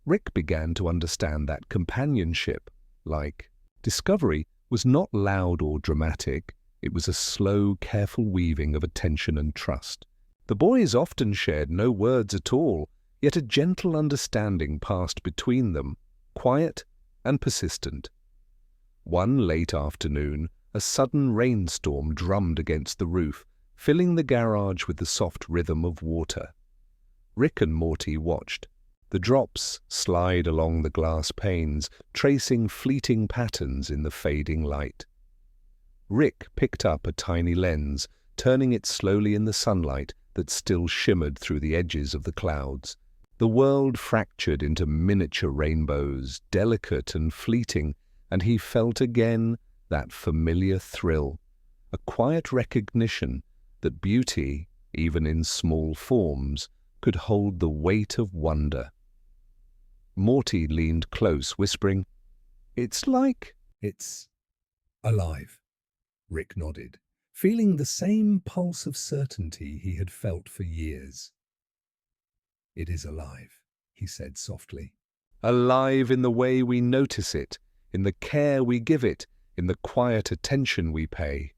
S1: Rick began to understand that companionship, like discovery, was not loud or dramatic. It was a slow, careful weaving of attention and trust. The boys often shared no words at all, yet a gentle understanding passed between them, quiet and persistent. One late afternoon, a sudden rainstorm drummed against the roof, filling the garage with the soft rhythm of water. Rick and Morty watched. The drops slide along the glass panes, tracing fleeting patterns in the fading light. Rick picked up a tiny lens, turning it slowly in the sunlight that still shimmered through the edges of the clouds. The world fractured into miniature rainbows, delicate and fleeting, and he felt again that familiar thrill, a quiet recognition that beauty, even in small forms, could hold the weight of wonder. Morty leaned close, whispering, "It's alive." Rick nodded, feeling the same pulse of certainty he had felt for years. "It is alive," he said softly. "Alive in the way we notice it, in the care we give it, in the quiet attention we pay."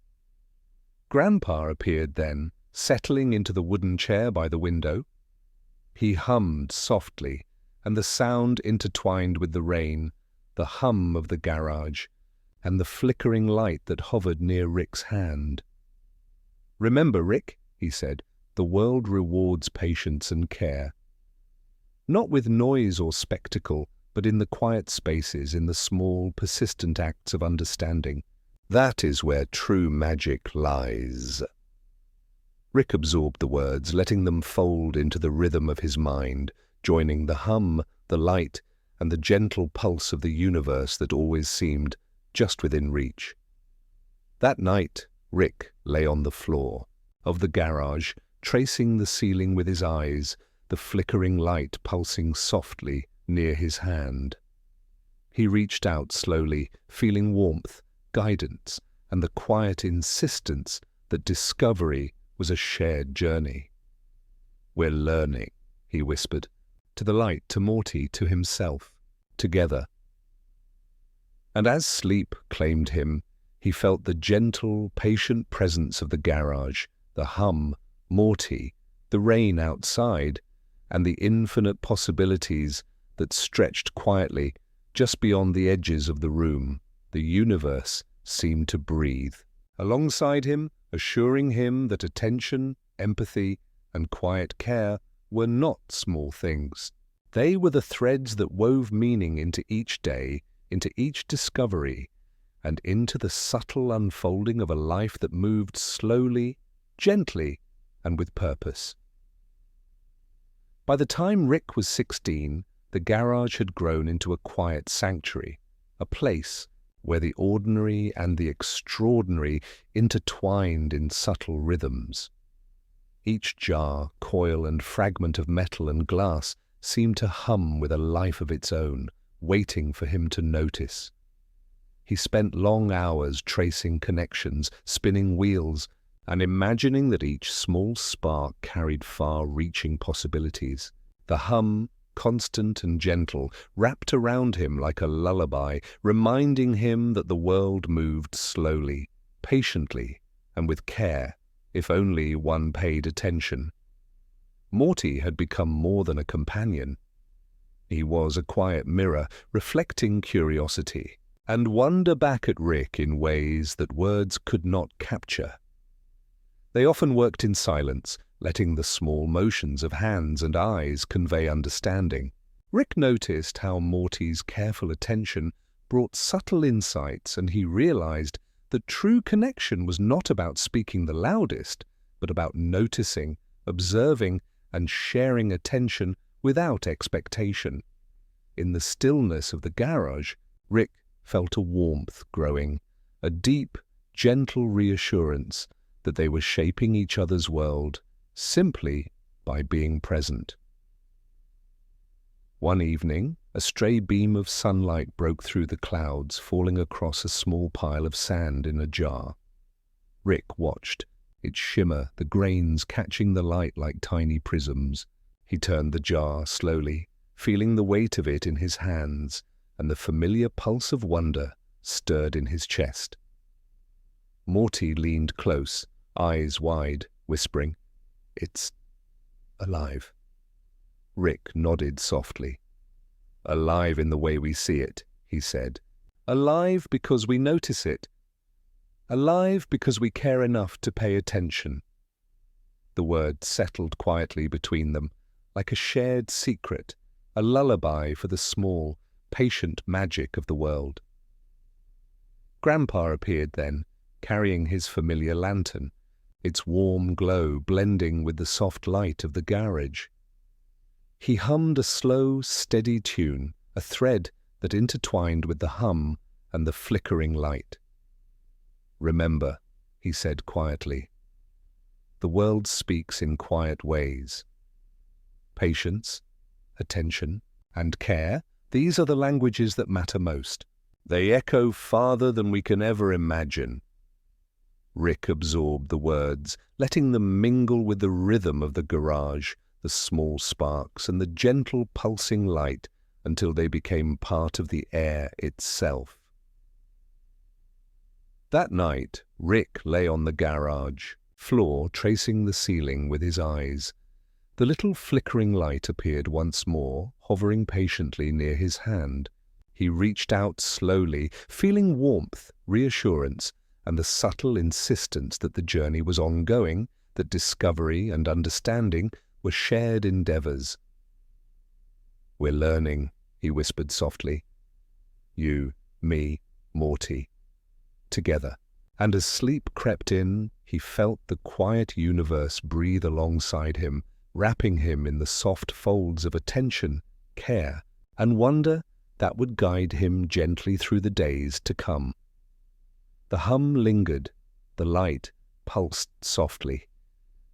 S1: Grandpa appeared then, settling into the wooden chair by the window. He hummed softly, and the sound intertwined with the rain, the hum of the garage, and the flickering light that hovered near Rick's hand. "Remember, Rick," he said, "the world rewards patience and care. Not with noise or spectacle, but in the quiet spaces, in the small, persistent acts of understanding. That is where true magic lies." Rick absorbed the words, letting them fold into the rhythm of his mind, joining the hum, the light, and the gentle pulse of the universe that always seemed just within reach. That night, Rick lay on the floor of the garage, tracing the ceiling with his eyes, the flickering light pulsing softly near his hand. He reached out slowly, feeling warmth, guidance, and the quiet insistence that discovery was a shared journey. "We're learning," he whispered, to the light, to Morty, to himself, together. And as sleep claimed him, he felt the gentle, patient presence of the garage, the hum, Morty, the rain outside, and the infinite possibilities that stretched quietly just beyond the edges of the room. The universe seemed to breathe alongside him, assuring him that attention, empathy, and quiet care were not small things. They were the threads that wove meaning into each day, into each discovery, and into the subtle unfolding of a life that moved slowly, gently, and with purpose. By the time Rick was 16, the garage had grown into a quiet sanctuary, a place where the ordinary and the extraordinary intertwined in subtle rhythms. Each jar, coil, and fragment of metal and glass seemed to hum with a life of its own, waiting for him to notice. He spent long hours tracing connections, spinning wheels, and imagining that each small spark carried far-reaching possibilities. The hum, constant and gentle, wrapped around him like a lullaby, reminding him that the world moved slowly, patiently, and with care, if only one paid attention. Morty had become more than a companion. He was a quiet mirror, reflecting curiosity and wonder back at Rick in ways that words could not capture. They often worked in silence, letting the small motions of hands and eyes convey understanding. Rick noticed how Morty's careful attention brought subtle insights, and he realized that true connection was not about speaking the loudest, but about noticing, observing, and sharing attention without expectation. In the stillness of the garage, Rick felt a warmth growing, a deep, gentle reassurance that they were shaping each other's world simply by being present. One evening, a stray beam of sunlight broke through the clouds, falling across a small pile of sand in a jar. Rick watched it shimmer, the grains catching the light like tiny prisms. He turned the jar slowly, feeling the weight of it in his hands, and the familiar pulse of wonder stirred in his chest. Morty leaned close, eyes wide, whispering, "It's alive." Rick nodded softly. "Alive in the way we see it," he said. "Alive because we notice it. Alive because we care enough to pay attention." The word settled quietly between them, like a shared secret, a lullaby for the small, patient magic of the world. Grandpa appeared then, carrying his familiar lantern, its warm glow blending with the soft light of the garage. He hummed a slow, steady tune, a thread that intertwined with the hum and the flickering light. "Remember," he said quietly, "the world speaks in quiet ways. Patience, attention, and care, these are the languages that matter most. They echo farther than we can ever imagine." Rick absorbed the words, letting them mingle with the rhythm of the garage, the small sparks, and the gentle pulsing light until they became part of the air itself. That night, Rick lay on the garage floor, tracing the ceiling with his eyes. The little flickering light appeared once more, hovering patiently near his hand. He reached out slowly, feeling warmth, reassurance, and the subtle insistence that the journey was ongoing, that discovery and understanding were shared endeavors. "We're learning," he whispered softly. "You, me, Morty. Together." And as sleep crept in, he felt the quiet universe breathe alongside him, wrapping him in the soft folds of attention, care, and wonder that would guide him gently through the days to come. The hum lingered, the light pulsed softly,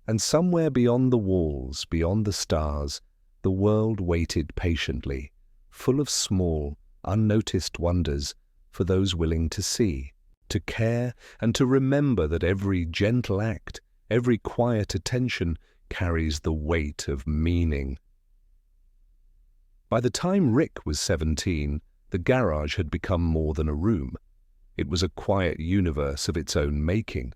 S1: and somewhere beyond the walls, beyond the stars, the world waited patiently, full of small, unnoticed wonders for those willing to see, to care, and to remember that every gentle act, every quiet attention carries the weight of meaning. By the time Rick was 17, the garage had become more than a room. It was a quiet universe of its own making.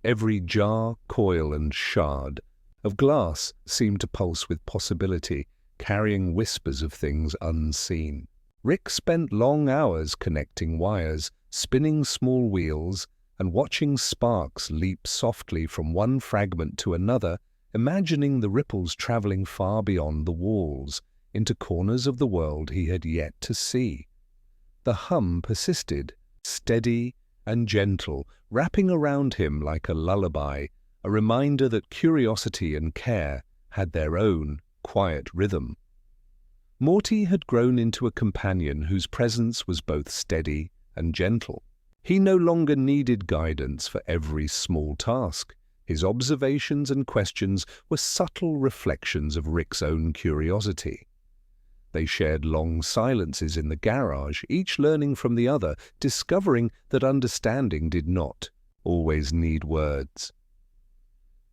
S1: Every jar, coil, and shard of glass seemed to pulse with possibility, carrying whispers of things unseen. Rick spent long hours connecting wires, spinning small wheels, and watching sparks leap softly from one fragment to another, imagining the ripples traveling far beyond the walls, into corners of the world he had yet to see. The hum persisted, steady and gentle, wrapping around him like a lullaby, a reminder that curiosity and care had their own quiet rhythm. Morty had grown into a companion whose presence was both steady and gentle. He no longer needed guidance for every small task. His observations and questions were subtle reflections of Rick's own curiosity. They shared long silences in the garage, each learning from the other, discovering that understanding did not always need words.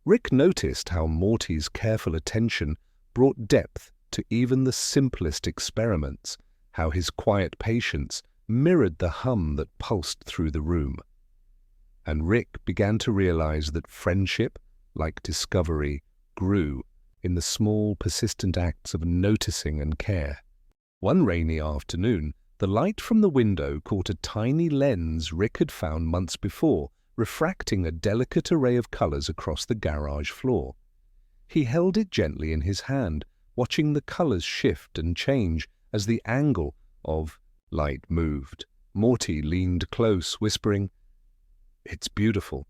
S1: Rick noticed how Morty's careful attention brought depth to even the simplest experiments, how his quiet patience mirrored the hum that pulsed through the room. And Rick began to realize that friendship, like discovery, grew in the small, persistent acts of noticing and care. One rainy afternoon, the light from the window caught a tiny lens Rick had found months before, refracting a delicate array of colors across the garage floor. He held it gently in his hand, watching the colors shift and change as the angle of light moved. Morty leaned close, whispering, "It's beautiful."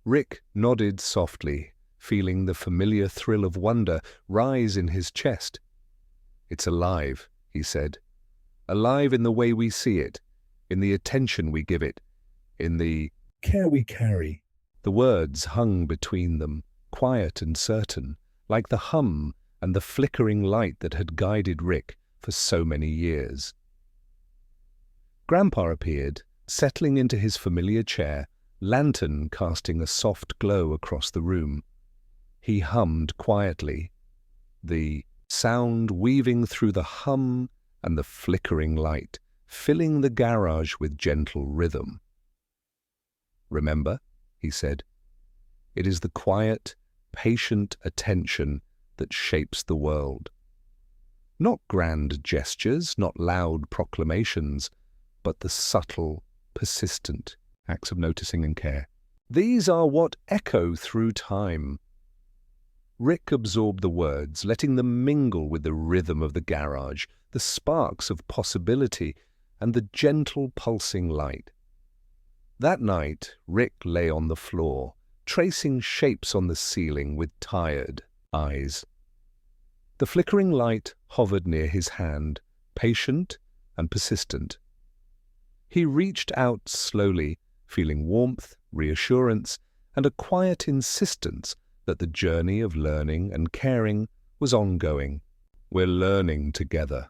S1: Rick nodded softly, feeling the familiar thrill of wonder rise in his chest. "It's alive," he said. "Alive in the way we see it, in the attention we give it, in the care we carry." The words hung between them, quiet and certain, like the hum and the flickering light that had guided Rick for so many years. Grandpa appeared, settling into his familiar chair, lantern casting a soft glow across the room. He hummed quietly, the sound weaving through the hum and the flickering light, filling the garage with gentle rhythm. "Remember," he said, "it is the quiet, patient attention that shapes the world. Not grand gestures, not loud proclamations, but the subtle, persistent acts of noticing and care. These are what echo through time." Rick absorbed the words, letting them mingle with the rhythm of the garage, the sparks of possibility, and the gentle pulsing light. That night, Rick lay on the floor, tracing shapes on the ceiling with tired eyes. The flickering light hovered near his hand, patient and persistent. He reached out slowly, feeling warmth, reassurance, and a quiet insistence that the journey of learning and caring was ongoing. "We're learning together,"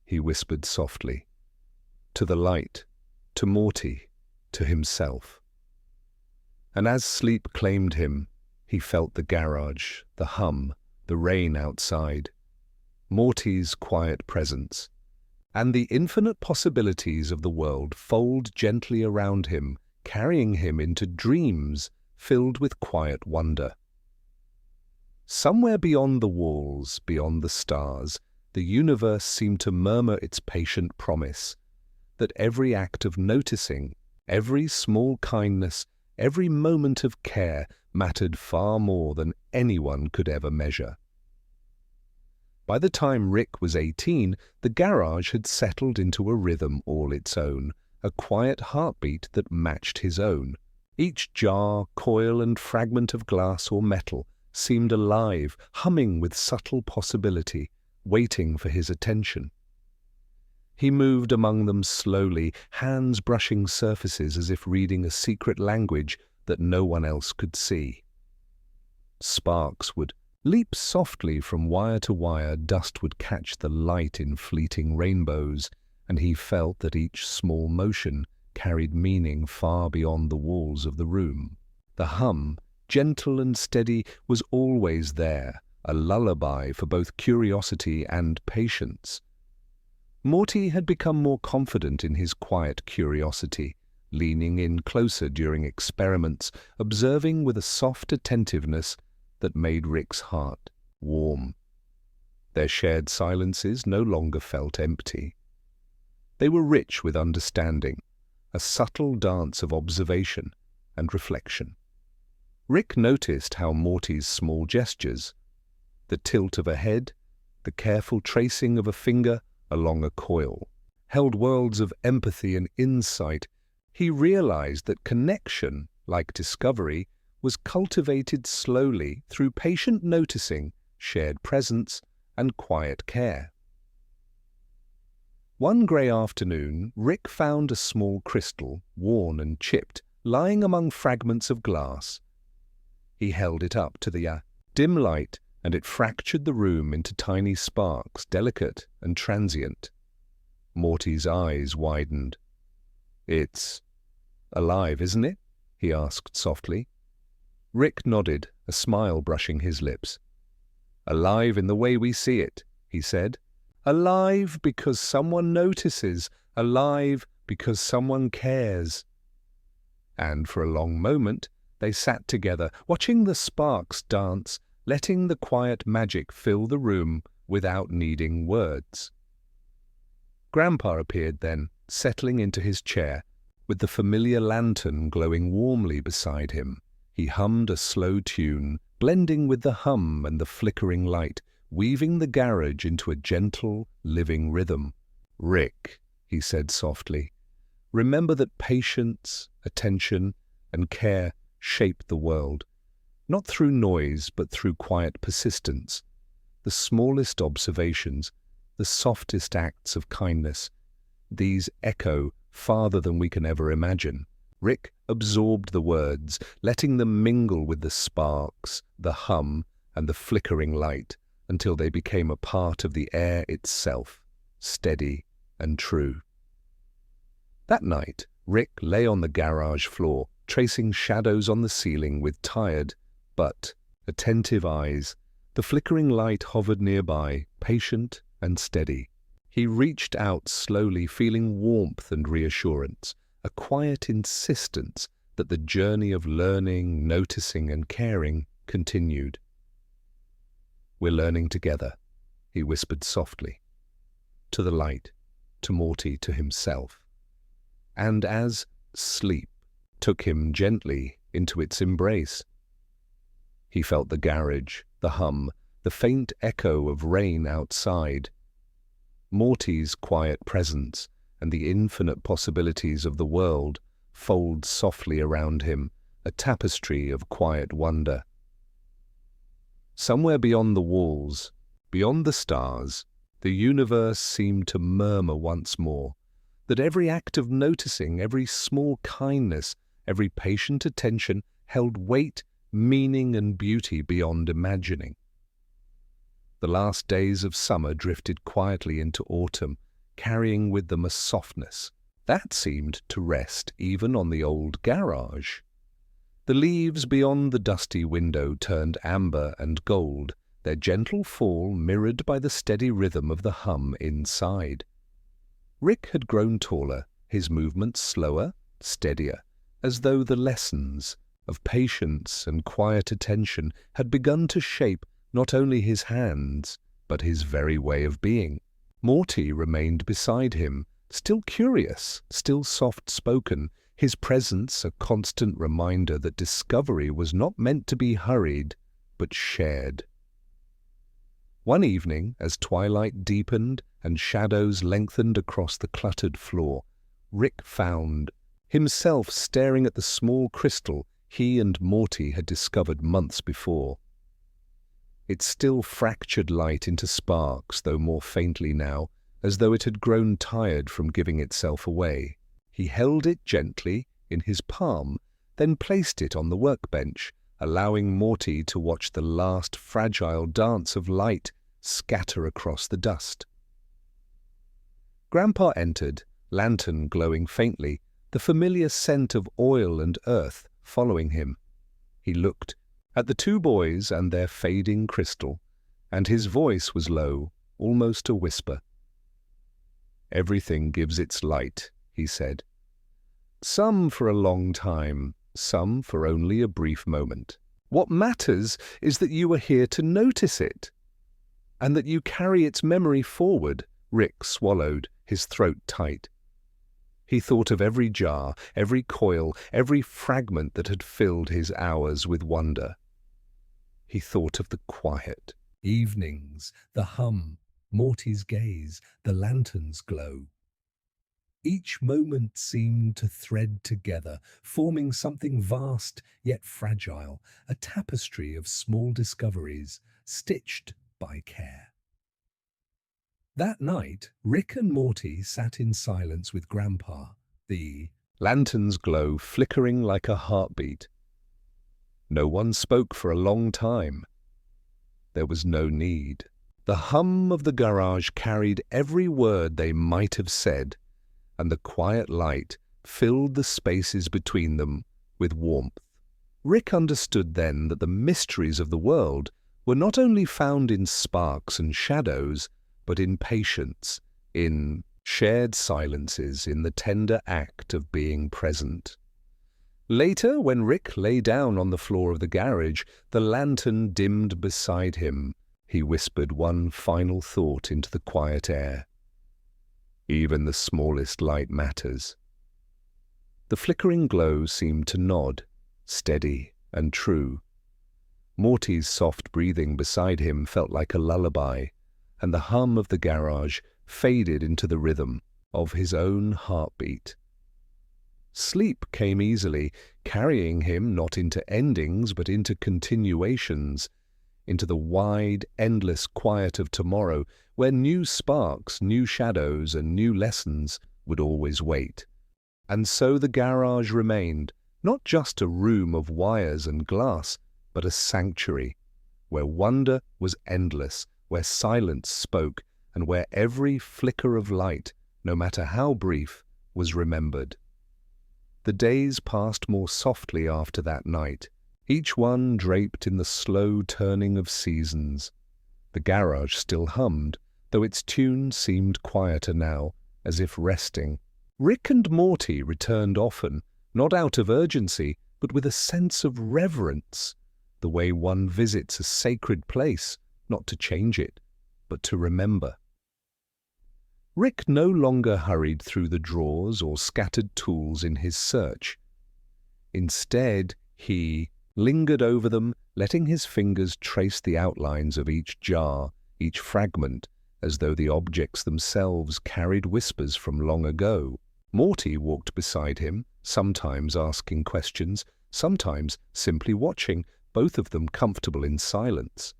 S1: he whispered softly. To the light, to Morty, to himself. And as sleep claimed him, he felt the garage, the hum, the rain outside, Morty's quiet presence, and the infinite possibilities of the world fold gently around him, carrying him into dreams filled with quiet wonder. Somewhere beyond the walls, beyond the stars, the universe seemed to murmur its patient promise that every act of noticing, every small kindness, every moment of care mattered far more than anyone could ever measure. By the time Rick was 18, the garage had settled into a rhythm all its own, a quiet heartbeat that matched his own. Each jar, coil, and fragment of glass or metal seemed alive, humming with subtle possibility, waiting for his attention. He moved among them slowly, hands brushing surfaces as if reading a secret language that no one else could see. Sparks would leap softly from wire to wire, dust would catch the light in fleeting rainbows, and he felt that each small motion carried meaning far beyond the walls of the room. The hum, gentle and steady, was always there, a lullaby for both curiosity and patience. Morty had become more confident in his quiet curiosity, leaning in closer during experiments, observing with a soft attentiveness that made Rick's heart warm. Their shared silences no longer felt empty. They were rich with understanding, a subtle dance of observation and reflection. Rick noticed how Morty's small gestures, the tilt of a head, the careful tracing of a finger along a coil, held worlds of empathy and insight. He realized that connection, like discovery, was cultivated slowly through patient noticing, shared presence, and quiet care. One grey afternoon, Rick found a small crystal, worn and chipped, lying among fragments of glass. He held it up to the dim light, and it fractured the room into tiny sparks, delicate and transient. Morty's eyes widened. "It's alive, isn't it?" he asked softly. Rick nodded, a smile brushing his lips. "Alive in the way we see it," he said. "Alive because someone notices, alive because someone cares." And for a long moment they sat together, watching the sparks dance, letting the quiet magic fill the room without needing words. Grandpa appeared then, settling into his chair, with the familiar lantern glowing warmly beside him. He hummed a slow tune, blending with the hum and the flickering light, weaving the garage into a gentle, living rhythm. "Rick," he said softly, "remember that patience, attention, and care shape the world, not through noise but through quiet persistence. The smallest observations, the softest acts of kindness, these echo farther than we can ever imagine." Rick absorbed the words, letting them mingle with the sparks, the hum, and the flickering light, until they became a part of the air itself, steady and true. That night, Rick lay on the garage floor, tracing shadows on the ceiling with tired but attentive eyes. The flickering light hovered nearby, patient and steady. He reached out slowly, feeling warmth and reassurance, a quiet insistence that the journey of learning, noticing, and caring continued. "We're learning together," he whispered softly, to the light, to Morty, to himself. And as sleep took him gently into its embrace, he felt the garage, the hum, the faint echo of rain outside, Morty's quiet presence, and the infinite possibilities of the world folds softly around him, a tapestry of quiet wonder. Somewhere beyond the walls, beyond the stars, the universe seemed to murmur once more, that every act of noticing, every small kindness, every patient attention held weight, meaning and beauty beyond imagining. The last days of summer drifted quietly into autumn, carrying with them a softness that seemed to rest even on the old garage. The leaves beyond the dusty window turned amber and gold, their gentle fall mirrored by the steady rhythm of the hum inside. Rick had grown taller, his movements slower, steadier, as though the lessons of patience and quiet attention had begun to shape not only his hands, but his very way of being. Morty remained beside him, still curious, still soft-spoken, his presence a constant reminder that discovery was not meant to be hurried, but shared. One evening, as twilight deepened and shadows lengthened across the cluttered floor, Rick found himself staring at the small crystal he and Morty had discovered months before. It still fractured light into sparks, though more faintly now, as though it had grown tired from giving itself away. He held it gently in his palm, then placed it on the workbench, allowing Morty to watch the last fragile dance of light scatter across the dust. Grandpa entered, lantern glowing faintly, the familiar scent of oil and earth following him. He looked at the two boys and their fading crystal, and his voice was low, almost a whisper. "Everything gives its light," he said. "Some for a long time, some for only a brief moment. What matters is that you are here to notice it, and that you carry its memory forward." Rick swallowed, his throat tight. He thought of every jar, every coil, every fragment that had filled his hours with wonder. He thought of the quiet evenings, the hum, Morty's gaze, the lantern's glow. Each moment seemed to thread together, forming something vast yet fragile, a tapestry of small discoveries, stitched by care. That night, Rick and Morty sat in silence with Grandpa, the lantern's glow flickering like a heartbeat. No one spoke for a long time. There was no need. The hum of the garage carried every word they might have said, and the quiet light filled the spaces between them with warmth. Rick understood then that the mysteries of the world were not only found in sparks and shadows, but in patience, in shared silences, in the tender act of being present. Later, when Rick lay down on the floor of the garage, the lantern dimmed beside him, he whispered one final thought into the quiet air. Even the smallest light matters. The flickering glow seemed to nod, steady and true. Morty's soft breathing beside him felt like a lullaby, and the hum of the garage faded into the rhythm of his own heartbeat. Sleep came easily, carrying him not into endings but into continuations, into the wide, endless quiet of tomorrow, where new sparks, new shadows, and new lessons would always wait. And so the garage remained, not just a room of wires and glass, but a sanctuary, where wonder was endless, where silence spoke, and where every flicker of light, no matter how brief, was remembered. The days passed more softly after that night, each one draped in the slow turning of seasons. The garage still hummed, though its tune seemed quieter now, as if resting. Rick and Morty returned often, not out of urgency, but with a sense of reverence, the way one visits a sacred place, not to change it, but to remember. Rick no longer hurried through the drawers or scattered tools in his search. Instead, he lingered over them, letting his fingers trace the outlines of each jar, each fragment, as though the objects themselves carried whispers from long ago. Morty walked beside him, sometimes asking questions, sometimes simply watching, both of them comfortable in silence.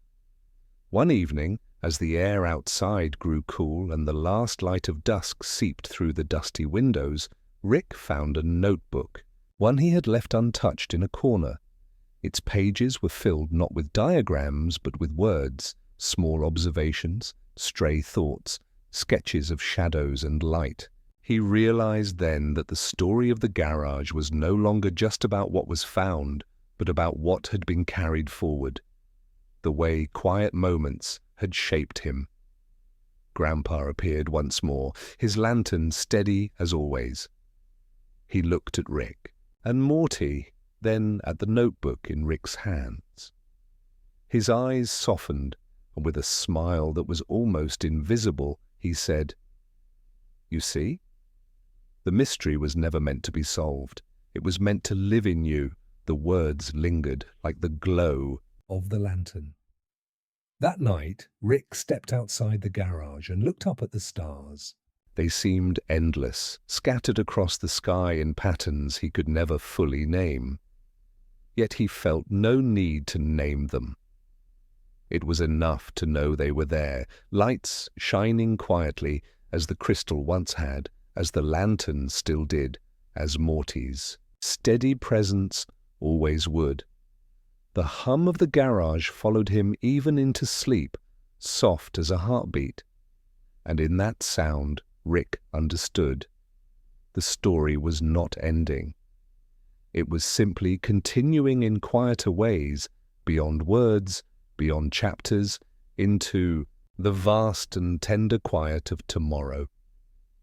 S1: One evening, as the air outside grew cool and the last light of dusk seeped through the dusty windows, Rick found a notebook, one he had left untouched in a corner. Its pages were filled not with diagrams but with words, small observations, stray thoughts, sketches of shadows and light. He realized then that the story of the garage was no longer just about what was found, but about what had been carried forward, the way quiet moments had shaped him. Grandpa appeared once more, his lantern steady as always. He looked at Rick, and Morty, then at the notebook in Rick's hands. His eyes softened, and with a smile that was almost invisible, he said, "You see? The mystery was never meant to be solved. It was meant to live in you." The words lingered like the glow of the lantern. That night, Rick stepped outside the garage and looked up at the stars. They seemed endless, scattered across the sky in patterns he could never fully name. Yet he felt no need to name them. It was enough to know they were there, lights shining quietly as the crystal once had, as the lantern still did, as Morty's steady presence always would. The hum of the garage followed him even into sleep, soft as a heartbeat. And in that sound, Rick understood. The story was not ending. It was simply continuing in quieter ways, beyond words, beyond chapters, into the vast and tender quiet of tomorrow.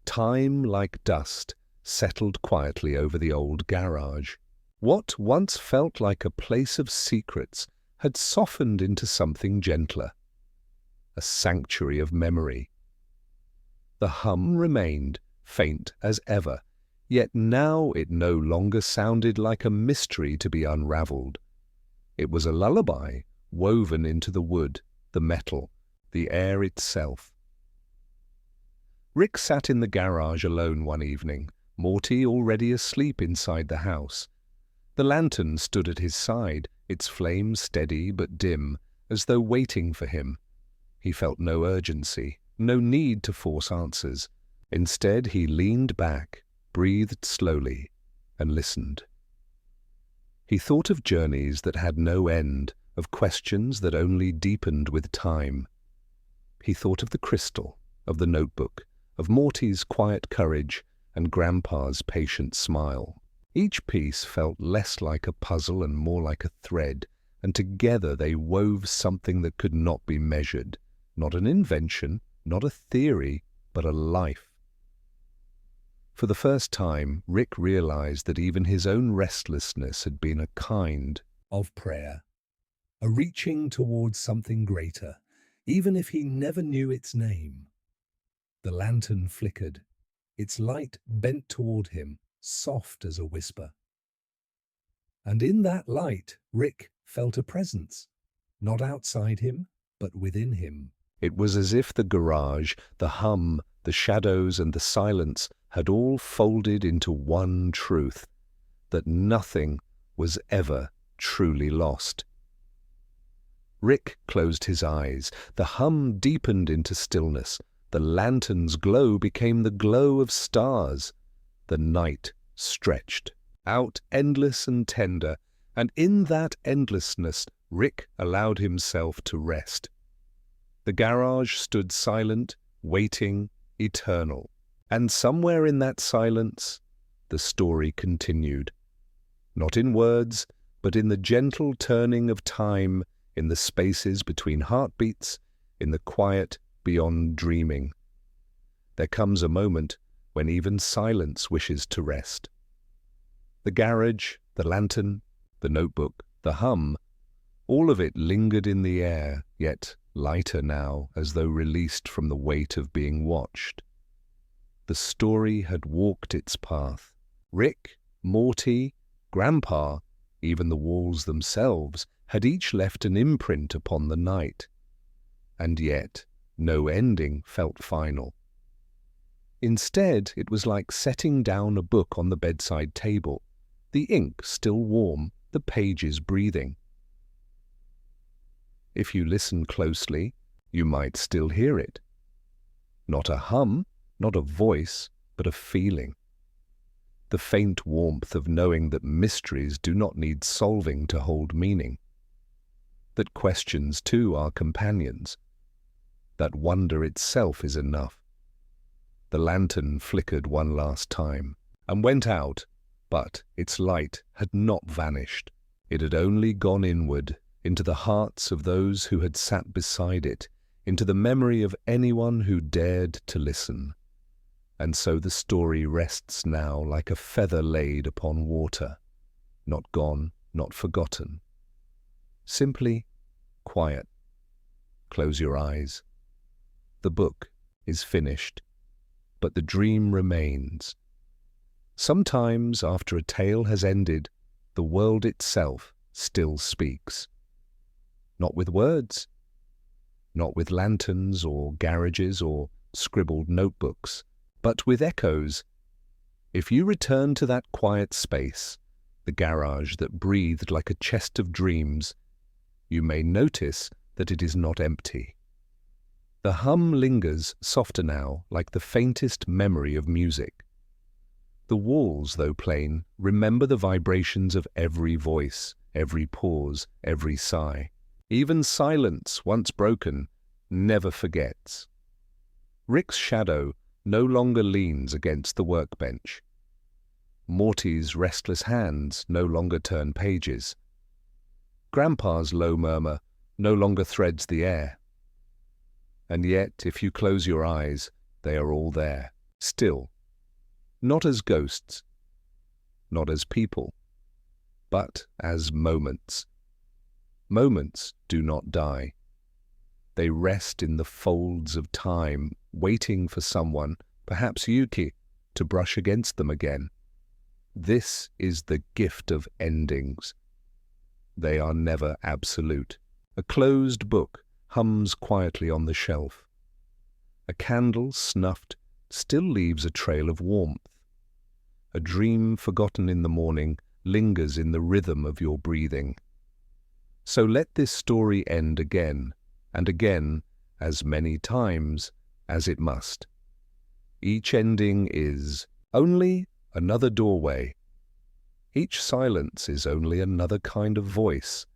S1: Time, like dust, settled quietly over the old garage. What once felt like a place of secrets had softened into something gentler, a sanctuary of memory. The hum remained, faint as ever, yet now it no longer sounded like a mystery to be unraveled. It was a lullaby woven into the wood, the metal, the air itself. Rick sat in the garage alone one evening, Morty already asleep inside the house. The lantern stood at his side, its flame steady but dim, as though waiting for him. He felt no urgency, no need to force answers. Instead, he leaned back, breathed slowly, and listened. He thought of journeys that had no end, of questions that only deepened with time. He thought of the crystal, of the notebook, of Morty's quiet courage, and Grandpa's patient smile. Each piece felt less like a puzzle and more like a thread, and together they wove something that could not be measured. Not an invention, not a theory, but a life. For the first time, Rick realized that even his own restlessness had been a kind of prayer, a reaching towards something greater, even if he never knew its name. The lantern flickered, its light bent toward him, soft as a whisper. And in that light, Rick felt a presence, not outside him, but within him. It was as if the garage, the hum, the shadows, and the silence had all folded into one truth, that nothing was ever truly lost. Rick closed his eyes. The hum deepened into stillness. The lantern's glow became the glow of stars. The night stretched out endless and tender, and in that endlessness Rick allowed himself to rest. The garage stood silent, waiting, eternal. And somewhere in that silence, the story continued. Not in words, but in the gentle turning of time, in the spaces between heartbeats, in the quiet beyond dreaming. There comes a moment when even silence wishes to rest. The garage, the lantern, the notebook, the hum, all of it lingered in the air, yet lighter now, as though released from the weight of being watched. The story had walked its path. Rick, Morty, Grandpa, even the walls themselves, had each left an imprint upon the night. And yet, no ending felt final. Instead, it was like setting down a book on the bedside table, the ink still warm, the pages breathing. If you listen closely, you might still hear it. Not a hum, not a voice, but a feeling. The faint warmth of knowing that mysteries do not need solving to hold meaning. That questions, too, are companions. That wonder itself is enough. The lantern flickered one last time and went out, but its light had not vanished. It had only gone inward, into the hearts of those who had sat beside it, into the memory of anyone who dared to listen. And so the story rests now like a feather laid upon water, not gone, not forgotten. Simply quiet. Close your eyes. The book is finished, but the dream remains. Sometimes, after a tale has ended, the world itself still speaks. Not with words, not with lanterns or garages or scribbled notebooks, but with echoes. If you return to that quiet space, the garage that breathed like a chest of dreams, you may notice that it is not empty. The hum lingers softer now, like the faintest memory of music. The walls, though plain, remember the vibrations of every voice, every pause, every sigh. Even silence, once broken, never forgets. Rick's shadow no longer leans against the workbench. Morty's restless hands no longer turn pages. Grandpa's low murmur no longer threads the air. And yet, if you close your eyes, they are all there, still. Not as ghosts, not as people, but as moments. Moments do not die. They rest in the folds of time, waiting for someone, perhaps Yuki, to brush against them again. This is the gift of endings. They are never absolute. A closed book hums quietly on the shelf. A candle, snuffed, still leaves a trail of warmth. A dream forgotten in the morning lingers in the rhythm of your breathing. So let this story end again, and again, as many times as it must. Each ending is only another doorway. Each silence is only another kind of voice.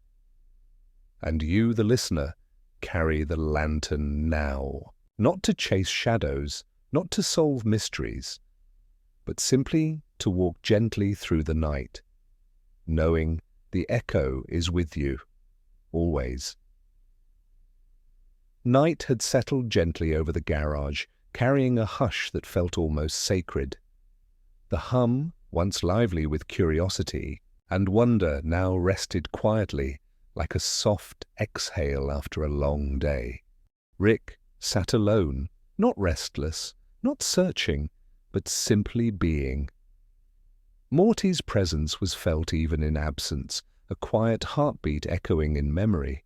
S1: And you, the listener, carry the lantern now, not to chase shadows, not to solve mysteries, but simply to walk gently through the night, knowing the echo is with you, always. Night had settled gently over the garage, carrying a hush that felt almost sacred. The hum, once lively with curiosity and wonder, now rested quietly, like a soft exhale after a long day. Rick sat alone, not restless, not searching, but simply being. Morty's presence was felt even in absence, a quiet heartbeat echoing in memory.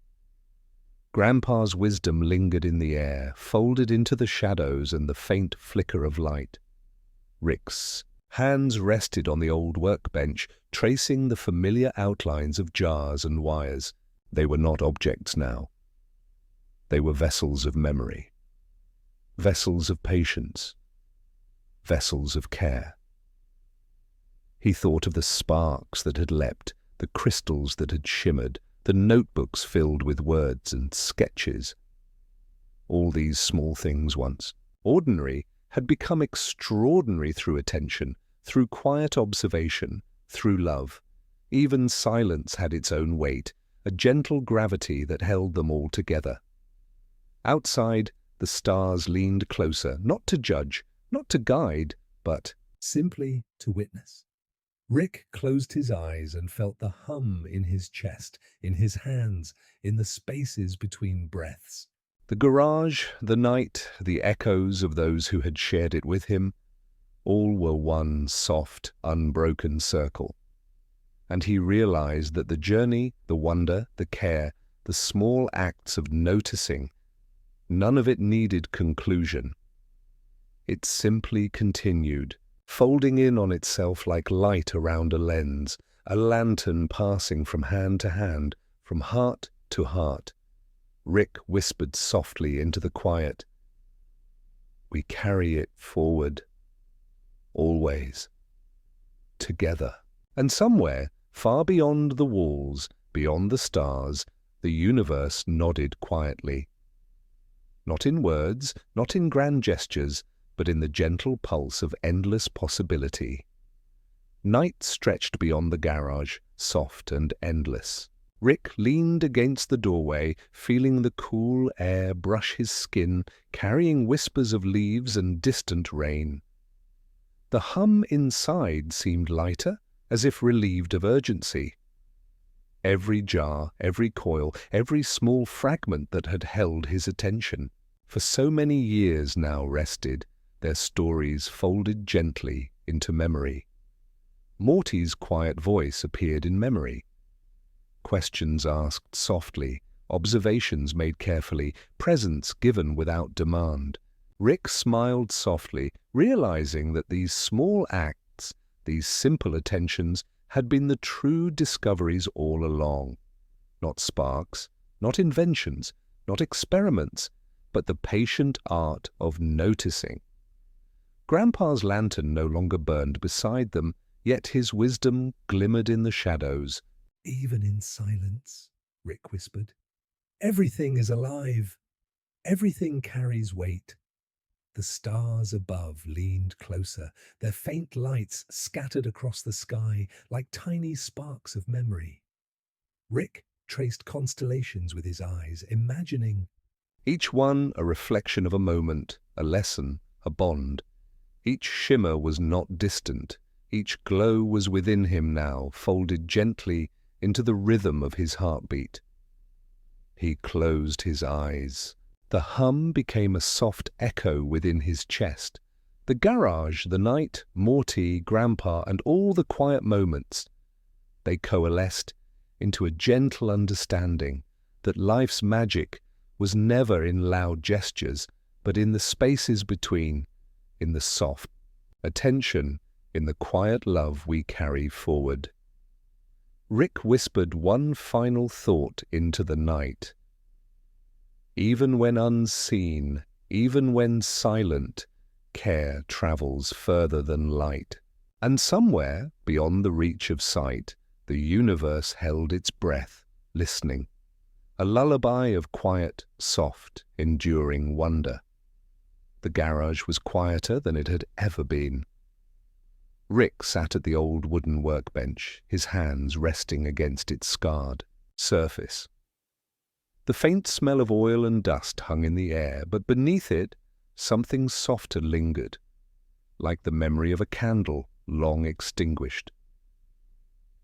S1: Grandpa's wisdom lingered in the air, folded into the shadows and the faint flicker of light. Rick's hands rested on the old workbench, tracing the familiar outlines of jars and wires. They were not objects now. They were vessels of memory, vessels of patience, vessels of care. He thought of the sparks that had leapt, the crystals that had shimmered, the notebooks filled with words and sketches. All these small things once ordinary had become extraordinary through attention, through quiet observation, through love. Even silence had its own weight, a gentle gravity that held them all together. Outside, the stars leaned closer, not to judge, not to guide, but simply to witness. Rick closed his eyes and felt the hum in his chest, in his hands, in the spaces between breaths. The garage, the night, the echoes of those who had shared it with him, all were one soft, unbroken circle. And he realized that the journey, the wonder, the care, the small acts of noticing, none of it needed conclusion. It simply continued, folding in on itself like light around a lens, a lantern passing from hand to hand, from heart to heart. Rick whispered softly into the quiet, "We carry it forward, always, together." And somewhere, far beyond the walls, beyond the stars, the universe nodded quietly. Not in words, not in grand gestures, but in the gentle pulse of endless possibility. Night stretched beyond the garage, soft and endless. Rick leaned against the doorway, feeling the cool air brush his skin, carrying whispers of leaves and distant rain. The hum inside seemed lighter, as if relieved of urgency. Every jar, every coil, every small fragment that had held his attention, for so many years now rested, their stories folded gently into memory. Morty's quiet voice appeared in memory. Questions asked softly, observations made carefully, presents given without demand. Rick smiled softly, realizing that these small acts, these simple attentions, had been the true discoveries all along. Not sparks, not inventions, not experiments, but the patient art of noticing. Grandpa's lantern no longer burned beside them, yet his wisdom glimmered in the shadows.
S2: "Even in silence," Rick whispered, "everything is alive. Everything carries weight." The stars above leaned closer, their faint lights scattered across the sky like tiny sparks of memory. Rick traced constellations with his eyes, imagining.
S1: Each one a reflection of a moment, a lesson, a bond. Each shimmer was not distant. Each glow was within him now, folded gently into the rhythm of his heartbeat. He closed his eyes. The hum became a soft echo within his chest. The garage, the night, Morty, Grandpa, and all the quiet moments, they coalesced into a gentle understanding that life's magic was never in loud gestures, but in the spaces between, in the soft attention, in the quiet love we carry forward. Rick whispered one final thought into the night. Even when unseen, even when silent, care travels further than light. And somewhere, beyond the reach of sight, the universe held its breath, listening. A lullaby of quiet, soft, enduring wonder. The garage was quieter than it had ever been. Rick sat at the old wooden workbench, his hands resting against its scarred surface. The faint smell of oil and dust hung in the air, but beneath it, something softer lingered, like the memory of a candle long extinguished.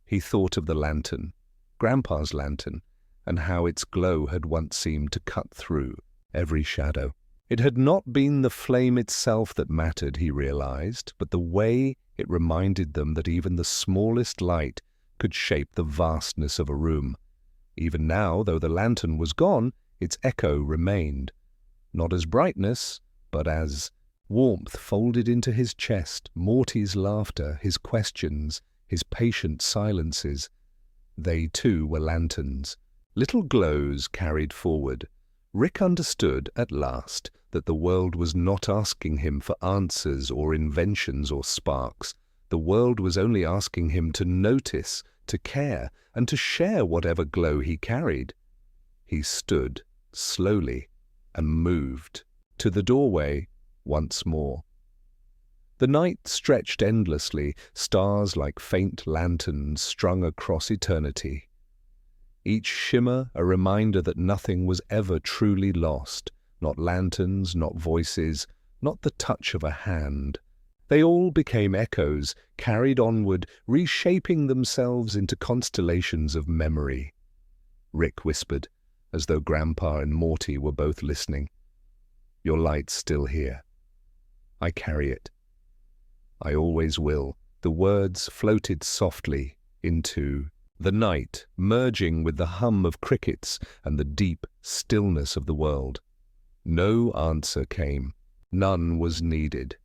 S1: He thought of the lantern, Grandpa's lantern, and how its glow had once seemed to cut through every shadow. It had not been the flame itself that mattered, he realized, but the way it reminded them that even the smallest light could shape the vastness of a room. Even now, though the lantern was gone, its echo remained, not as brightness, but as warmth folded into his chest, Morty's laughter, his questions, his patient silences. They too were lanterns, little glows carried forward. Rick understood, at last, that the world was not asking him for answers or inventions or sparks. The world was only asking him to notice, to care, and to share whatever glow he carried. He stood, slowly, and moved to the doorway once more. The night stretched endlessly, stars like faint lanterns strung across eternity. Each shimmer a reminder that nothing was ever truly lost, not lanterns, not voices, not the touch of a hand. They all became echoes, carried onward, reshaping themselves into constellations of memory. Rick whispered, as though Grandpa and Morty were both listening. "Your light's still here. I carry it. I always will." The words floated softly into the night, merging with the hum of crickets and the deep stillness of the world. No answer came. None was needed.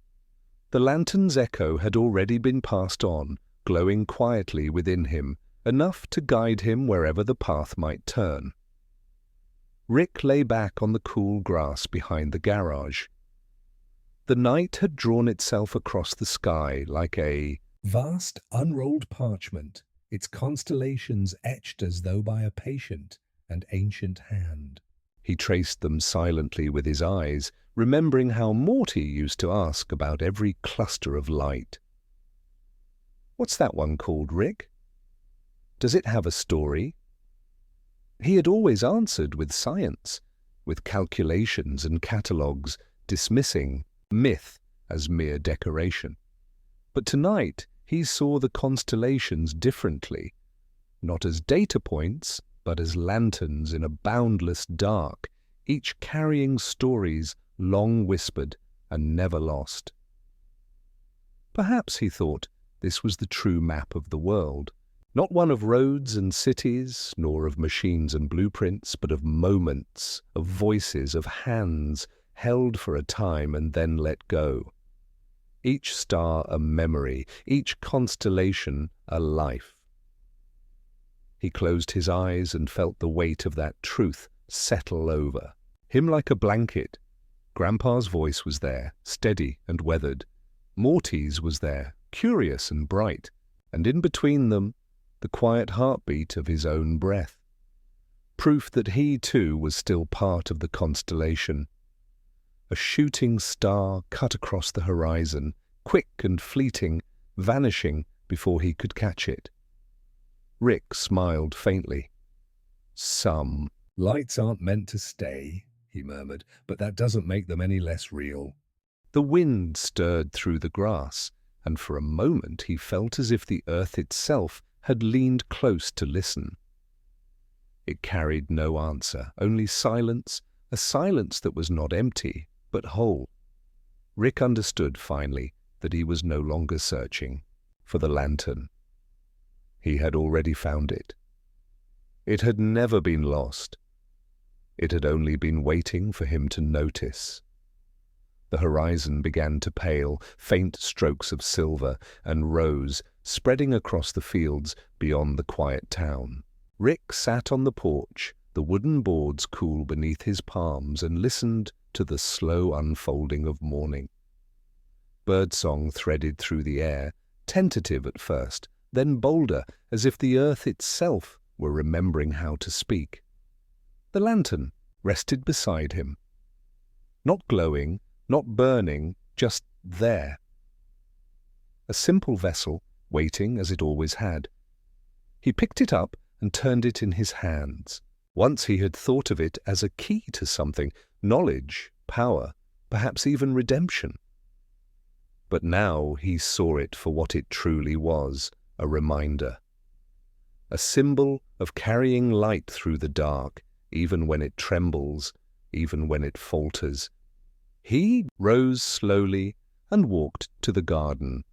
S1: The lantern's echo had already been passed on, glowing quietly within him, enough to guide him wherever the path might turn. Rick lay back on the cool grass behind the garage. The night had drawn itself across the sky like a
S2: vast, unrolled parchment, its constellations etched as though by a patient and ancient hand.
S1: He traced them silently with his eyes, remembering how Morty used to ask about every cluster of light. "What's that one called, Rick? Does it have a story?" He had always answered with science, with calculations and catalogues, dismissing myth as mere decoration. But tonight he saw the constellations differently, not as data points, but as lanterns in a boundless dark, each carrying stories long whispered and never lost. Perhaps, he thought, this was the true map of the world, not one of roads and cities, nor of machines and blueprints, but of moments, of voices, of hands held for a time and then let go. Each star a memory, each constellation a life. He closed his eyes and felt the weight of that truth settle over him like a blanket. Grandpa's voice was there, steady and weathered. Morty's was there, curious and bright, and in between them, the quiet heartbeat of his own breath. Proof that he, too, was still part of the constellation. A shooting star cut across the horizon, quick and fleeting, vanishing before he could catch it. Rick smiled faintly. "Some
S2: lights aren't meant to stay," he murmured, "but that doesn't make them any less real."
S1: The wind stirred through the grass, and for a moment he felt as if the earth itself had leaned close to listen. It carried no answer, only silence, a silence that was not empty, but whole. Rick understood finally that he was no longer searching for the lantern. He had already found it. It had never been lost. It had only been waiting for him to notice. The horizon began to pale, faint strokes of silver and rose, spreading across the fields beyond the quiet town. Rick sat on the porch, the wooden boards cool beneath his palms, and listened to the slow unfolding of morning. Birdsong threaded through the air, tentative at first, then bolder, as if the earth itself were remembering how to speak. The lantern rested beside him. Not glowing, not burning, just there. A simple vessel, waiting as it always had. He picked it up and turned it in his hands. Once he had thought of it as a key to something, knowledge, power, perhaps even redemption. But now he saw it for what it truly was, a reminder. A symbol of carrying light through the dark, even when it trembles, even when it falters. He rose slowly and walked to the garden.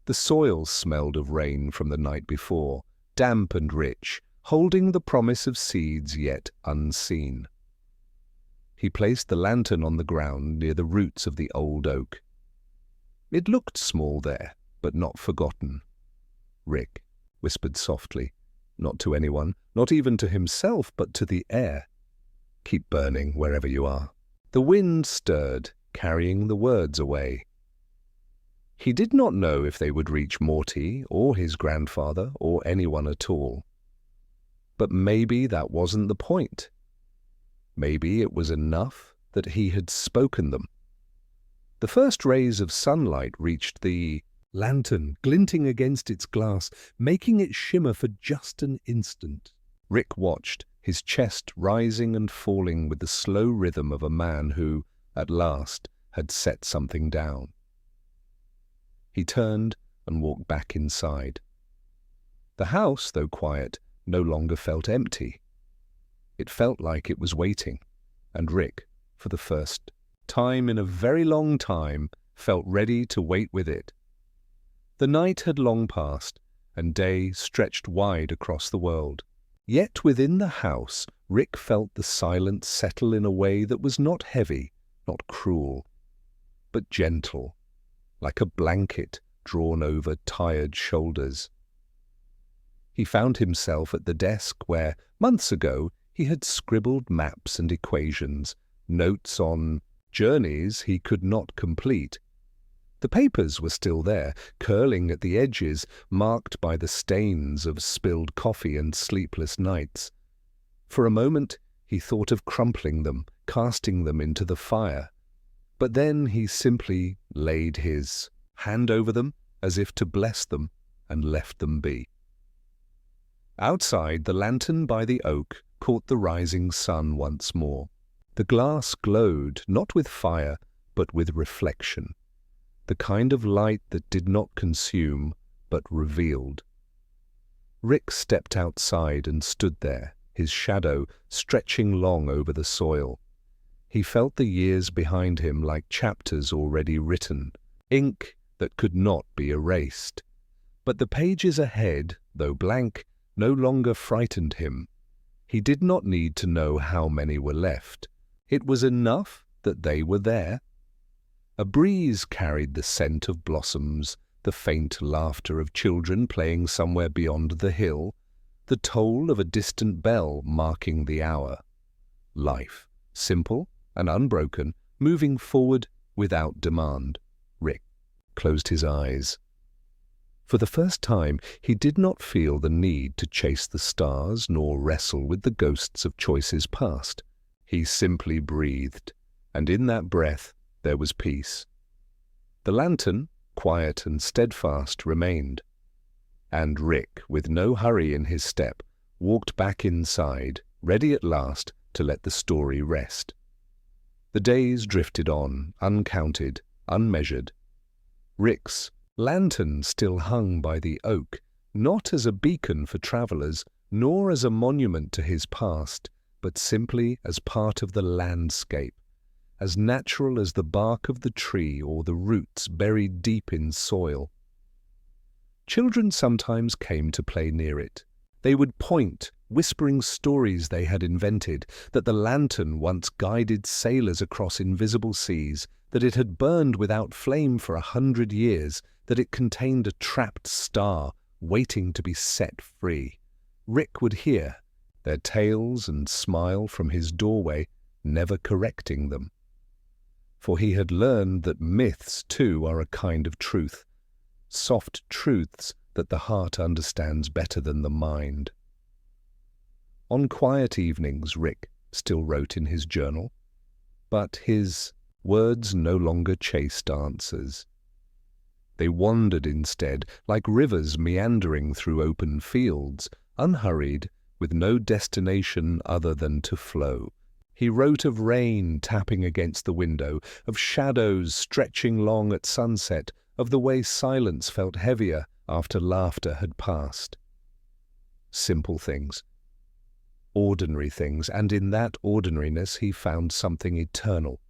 S1: The soil smelled of rain from the night before, damp and rich, holding the promise of seeds yet unseen. He placed the lantern on the ground near the roots of the old oak. It looked small there, but not forgotten. "Rick," whispered softly, not to anyone, not even to himself, but to the air. "Keep burning wherever you are." The wind stirred, carrying the words away. He did not know if they would reach Morty or his grandfather or anyone at all. But maybe that wasn't the point. Maybe it was enough that he had spoken them. The first rays of sunlight reached the lantern, glinting against its glass, making it shimmer for just an instant. Rick watched, his chest rising and falling with the slow rhythm of a man who, at last, had set something down. He turned and walked back inside. The house, though quiet, no longer felt empty. It felt like it was waiting, and Rick, for the first time in a very long time, felt ready to wait with it. The night had long passed, and day stretched wide across the world. Yet within the house, Rick felt the silence settle in a way that was not heavy, not cruel. but gentle, like a blanket drawn over tired shoulders. He found himself at the desk where, months ago, he had scribbled maps and equations, notes on journeys he could not complete. The papers were still there, curling at the edges, marked by the stains of spilled coffee and sleepless nights. For a moment, he thought of crumpling them, casting them into the fire. But then he simply laid his hand over them as if to bless them and left them be. Outside, the lantern by the oak caught the rising sun once more. The glass glowed not with fire, but with reflection, the kind of light that did not consume, but revealed. Rick stepped outside and stood there, his shadow stretching long over the soil. He felt the years behind him like chapters already written, ink that could not be erased. But the pages ahead, though blank, no longer frightened him. He did not need to know how many were left. It was enough that they were there. A breeze carried the scent of blossoms, the faint laughter of children playing somewhere beyond the hill, the toll of a distant bell marking the hour. Life, simple and unbroken, moving forward without demand. Rick closed his eyes. For the first time, he did not feel the need to chase the stars nor wrestle with the ghosts of choices past. He simply breathed, and in that breath there was peace. The lantern, quiet and steadfast, remained. And Rick, with no hurry in his step, walked back inside, ready at last to let the story rest. The days drifted on, uncounted, unmeasured. Rick's lantern still hung by the oak, not as a beacon for travelers, nor as a monument to his past, but simply as part of the landscape, as natural as the bark of the tree or the roots buried deep in soil. Children sometimes came to play near it. They would point, whispering stories they had invented, that the lantern once guided sailors across invisible seas, that it had burned without flame for 100 years, that it contained a trapped star waiting to be set free. Rick would hear their tales and smile from his doorway, never correcting them. For he had learned that myths, too, are a kind of truth, soft truths that the heart understands better than the mind. On quiet evenings, Rick still wrote in his journal, but his words no longer chased answers. They wandered instead, like rivers meandering through open fields, unhurried, with no destination other than to flow. He wrote of rain tapping against the window, of shadows stretching long at sunset, of the way silence felt heavier after laughter had passed. Simple things, ordinary things, and in that ordinariness he found something eternal.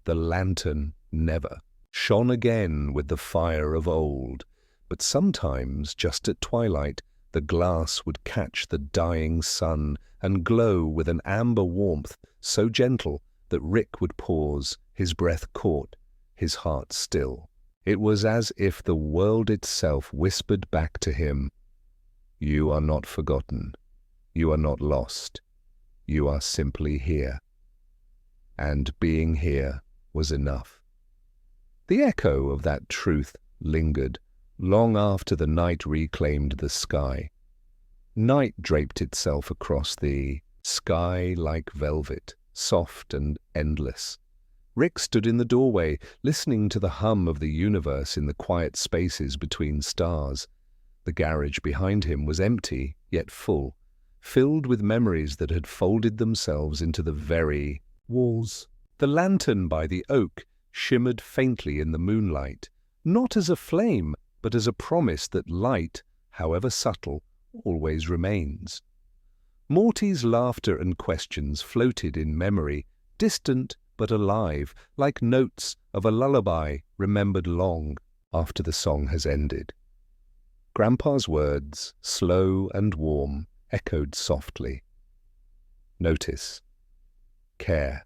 S1: The lantern never shone again with the fire of old, but sometimes, just at twilight, the glass would catch the dying sun and glow with an amber warmth so gentle that Rick would pause, his breath caught, his heart still. It was as if the world itself whispered back to him, "You are not forgotten. You are not lost. You are simply here." And being here was enough. The echo of that truth lingered long after the night reclaimed the sky. Night draped itself across the sky like velvet, soft and endless. Rick stood in the doorway, listening to the hum of the universe in the quiet spaces between stars. The garage behind him was empty, yet full, filled with memories that had folded themselves into the very walls. The lantern by the oak shimmered faintly in the moonlight, not as a flame, but as a promise that light, however subtle, always remains. Morty's laughter and questions floated in memory, distant but alive, like notes of a lullaby remembered long after the song has ended. Grandpa's words, slow and warm, echoed softly. Notice. Care.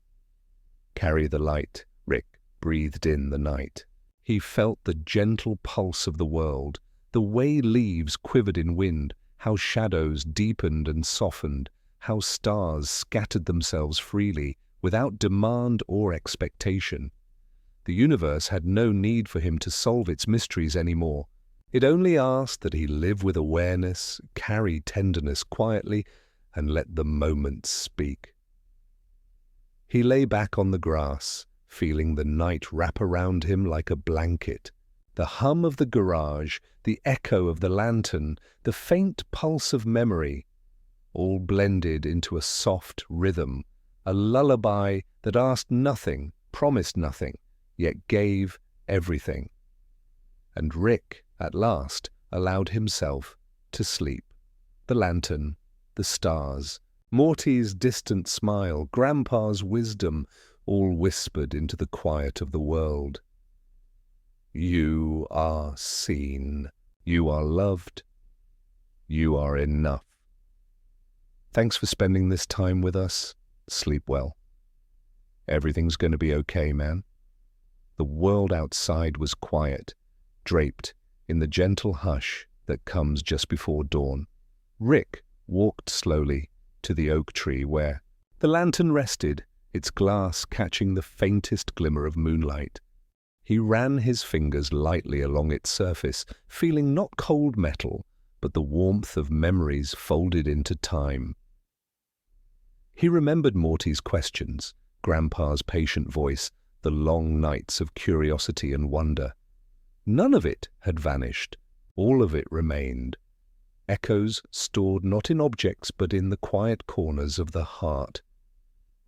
S1: Carry the light, Rick. breathed in the night. He felt the gentle pulse of the world, the way leaves quivered in wind, how shadows deepened and softened, how stars scattered themselves freely, without demand or expectation. The universe had no need for him to solve its mysteries anymore. It only asked that he live with awareness, carry tenderness quietly, and let the moments speak. He lay back on the grass, feeling the night wrap around him like a blanket. The hum of the garage, the echo of the lantern, the faint pulse of memory, all blended into a soft rhythm, a lullaby that asked nothing, promised nothing, yet gave everything. And Rick, at last, allowed himself to sleep. The lantern, the stars, Morty's distant smile, Grandpa's wisdom, all whispered into the quiet of the world. You are seen. You are loved. You are enough. Thanks for spending this time with us. Sleep well. Everything's going to be okay, man. The world outside was quiet, draped in the gentle hush that comes just before dawn. Rick walked slowly to the oak tree where the lantern rested, its glass catching the faintest glimmer of moonlight. He ran his fingers lightly along its surface, feeling not cold metal, but the warmth of memories folded into time. He remembered Morty's questions, Grandpa's patient voice, the long nights of curiosity and wonder. None of it had vanished. All of it remained. Echoes stored not in objects but in the quiet corners of the heart.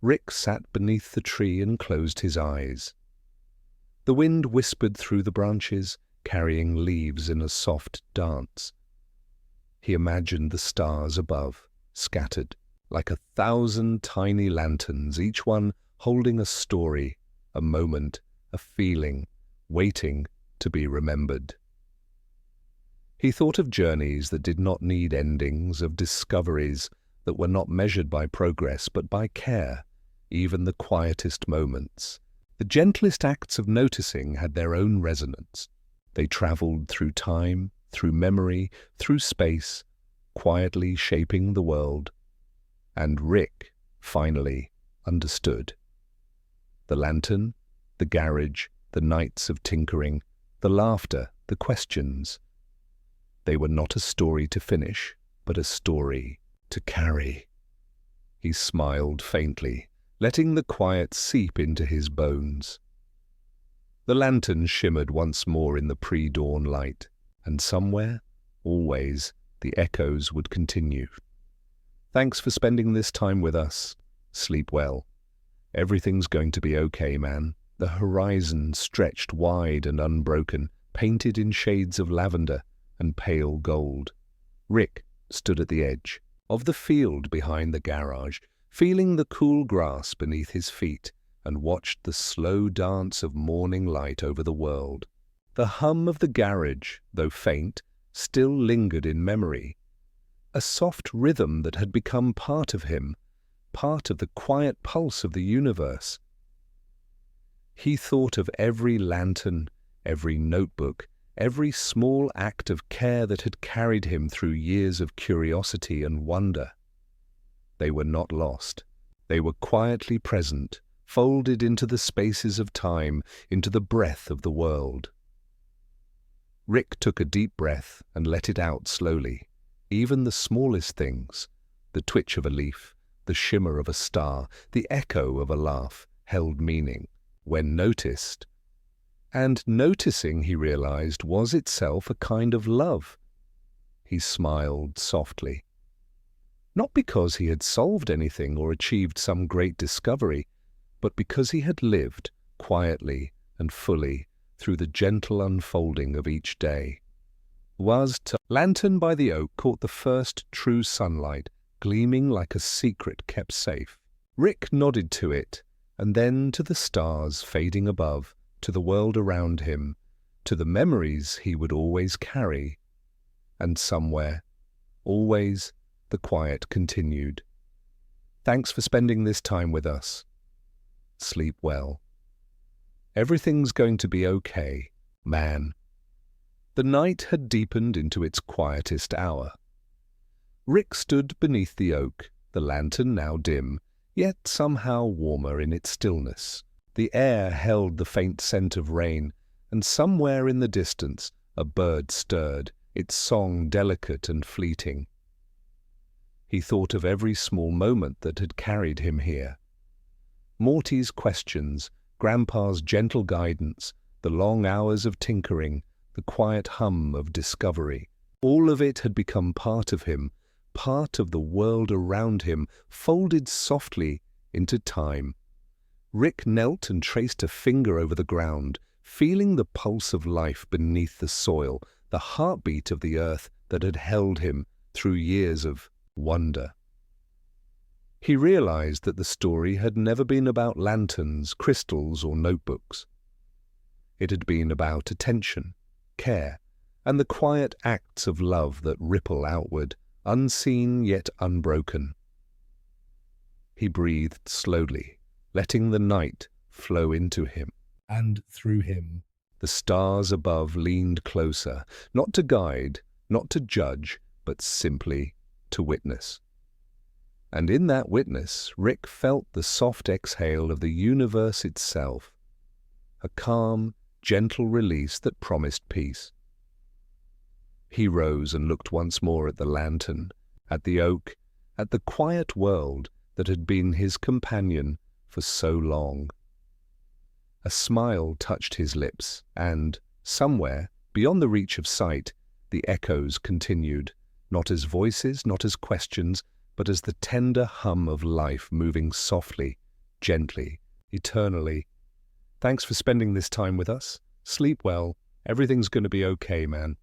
S1: Rick sat beneath the tree and closed his eyes. The wind whispered through the branches, carrying leaves in a soft dance. He imagined the stars above, scattered, like 1,000 tiny lanterns, each one holding a story, a moment, a feeling, waiting to be remembered. He thought of journeys that did not need endings, of discoveries that were not measured by progress but by care, even the quietest moments. The gentlest acts of noticing had their own resonance. They traveled through time, through memory, through space, quietly shaping the world. And Rick, finally, understood. The lantern, the garage, the nights of tinkering, the laughter, the questions. They were not a story to finish, but a story to carry. He smiled faintly, letting the quiet seep into his bones. The lantern shimmered once more in the pre-dawn light, and somewhere, always, the echoes would continue. Thanks for spending this time with us. Sleep well. Everything's going to be okay, man. The horizon stretched wide and unbroken, painted in shades of lavender and pale gold. Rick stood at the edge of the field behind the garage, feeling the cool grass beneath his feet, and watched the slow dance of morning light over the world. The hum of the garage, though faint, still lingered in memory, a soft rhythm that had become part of him, part of the quiet pulse of the universe. He thought of every lantern, every notebook, every small act of care that had carried him through years of curiosity and wonder. They were not lost. They were quietly present, folded into the spaces of time, into the breath of the world. Rick took a deep breath and let it out slowly. Even the smallest things, the twitch of a leaf, the shimmer of a star, the echo of a laugh, held meaning when noticed. And noticing, he realized, was itself a kind of love. He smiled softly. Not because he had solved anything or achieved some great discovery, but because he had lived quietly and fully through the gentle unfolding of each day. Lantern by the oak caught the first true sunlight, gleaming like a secret kept safe. Rick nodded to it, and then to the stars fading above, to the world around him, to the memories he would always carry. And somewhere, always, the quiet continued. Thanks for spending this time with us. Sleep well. Everything's going to be okay, man. The night had deepened into its quietest hour. Rick stood beneath the oak, the lantern now dim, yet somehow warmer in its stillness. The air held the faint scent of rain, and somewhere in the distance a bird stirred, its song delicate and fleeting. He thought of every small moment that had carried him here. Morty's questions, Grandpa's gentle guidance, the long hours of tinkering, the quiet hum of discovery. All of it had become part of him, part of the world around him, folded softly into time. Rick knelt and traced a finger over the ground, feeling the pulse of life beneath the soil, the heartbeat of the earth that had held him through years of wonder. He realized that the story had never been about lanterns, crystals, or notebooks. It had been about attention, care, and the quiet acts of love that ripple outward, unseen yet unbroken. He breathed slowly, letting the night flow into him.
S2: And through him.
S1: The stars above leaned closer, not to guide, not to judge, but simply to witness. And in that witness, Rick felt the soft exhale of the universe itself, a calm, gentle release that promised peace. He rose and looked once more at the lantern, at the oak, at the quiet world that had been his companion for so long. A smile touched his lips, and, somewhere, beyond the reach of sight, the echoes continued, not as voices, not as questions, but as the tender hum of life moving softly, gently, eternally. Thanks for spending this time with us. Sleep well. Everything's going to be okay, man.